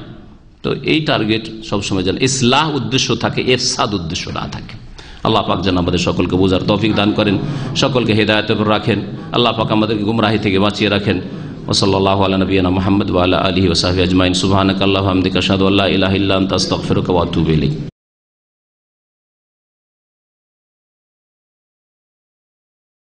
তো এই টার্গেট সবসময় যেন ইসলাহ উদ্দেশ্য থাকে, ইরশাদ উদ্দেশ্য না থাকে। আল্লাহ পাক যেন আমাদের সকলকে বোঝার তৌফিক দান করেন, সকলকে হেদায়েতের উপর রাখেন। আল্লাহ পাক আমাদেরকে গুমরাহি থেকে বাঁচিয়ে রাখেন। ওয়া সাল্লাল্লাহু আলা নবিয়িনা মুহাম্মদ ওয়া আলা আলিহি ওয়া সাহবিহি আজমাইন। সুবহানাকাল্লাহুম্মা ওয়া বিহামদিকা আশহাদু আল্লা ইলাহা ইল্লা আনতা আস্তাগফিরুকা ওয়া আতুবু ইলাইক।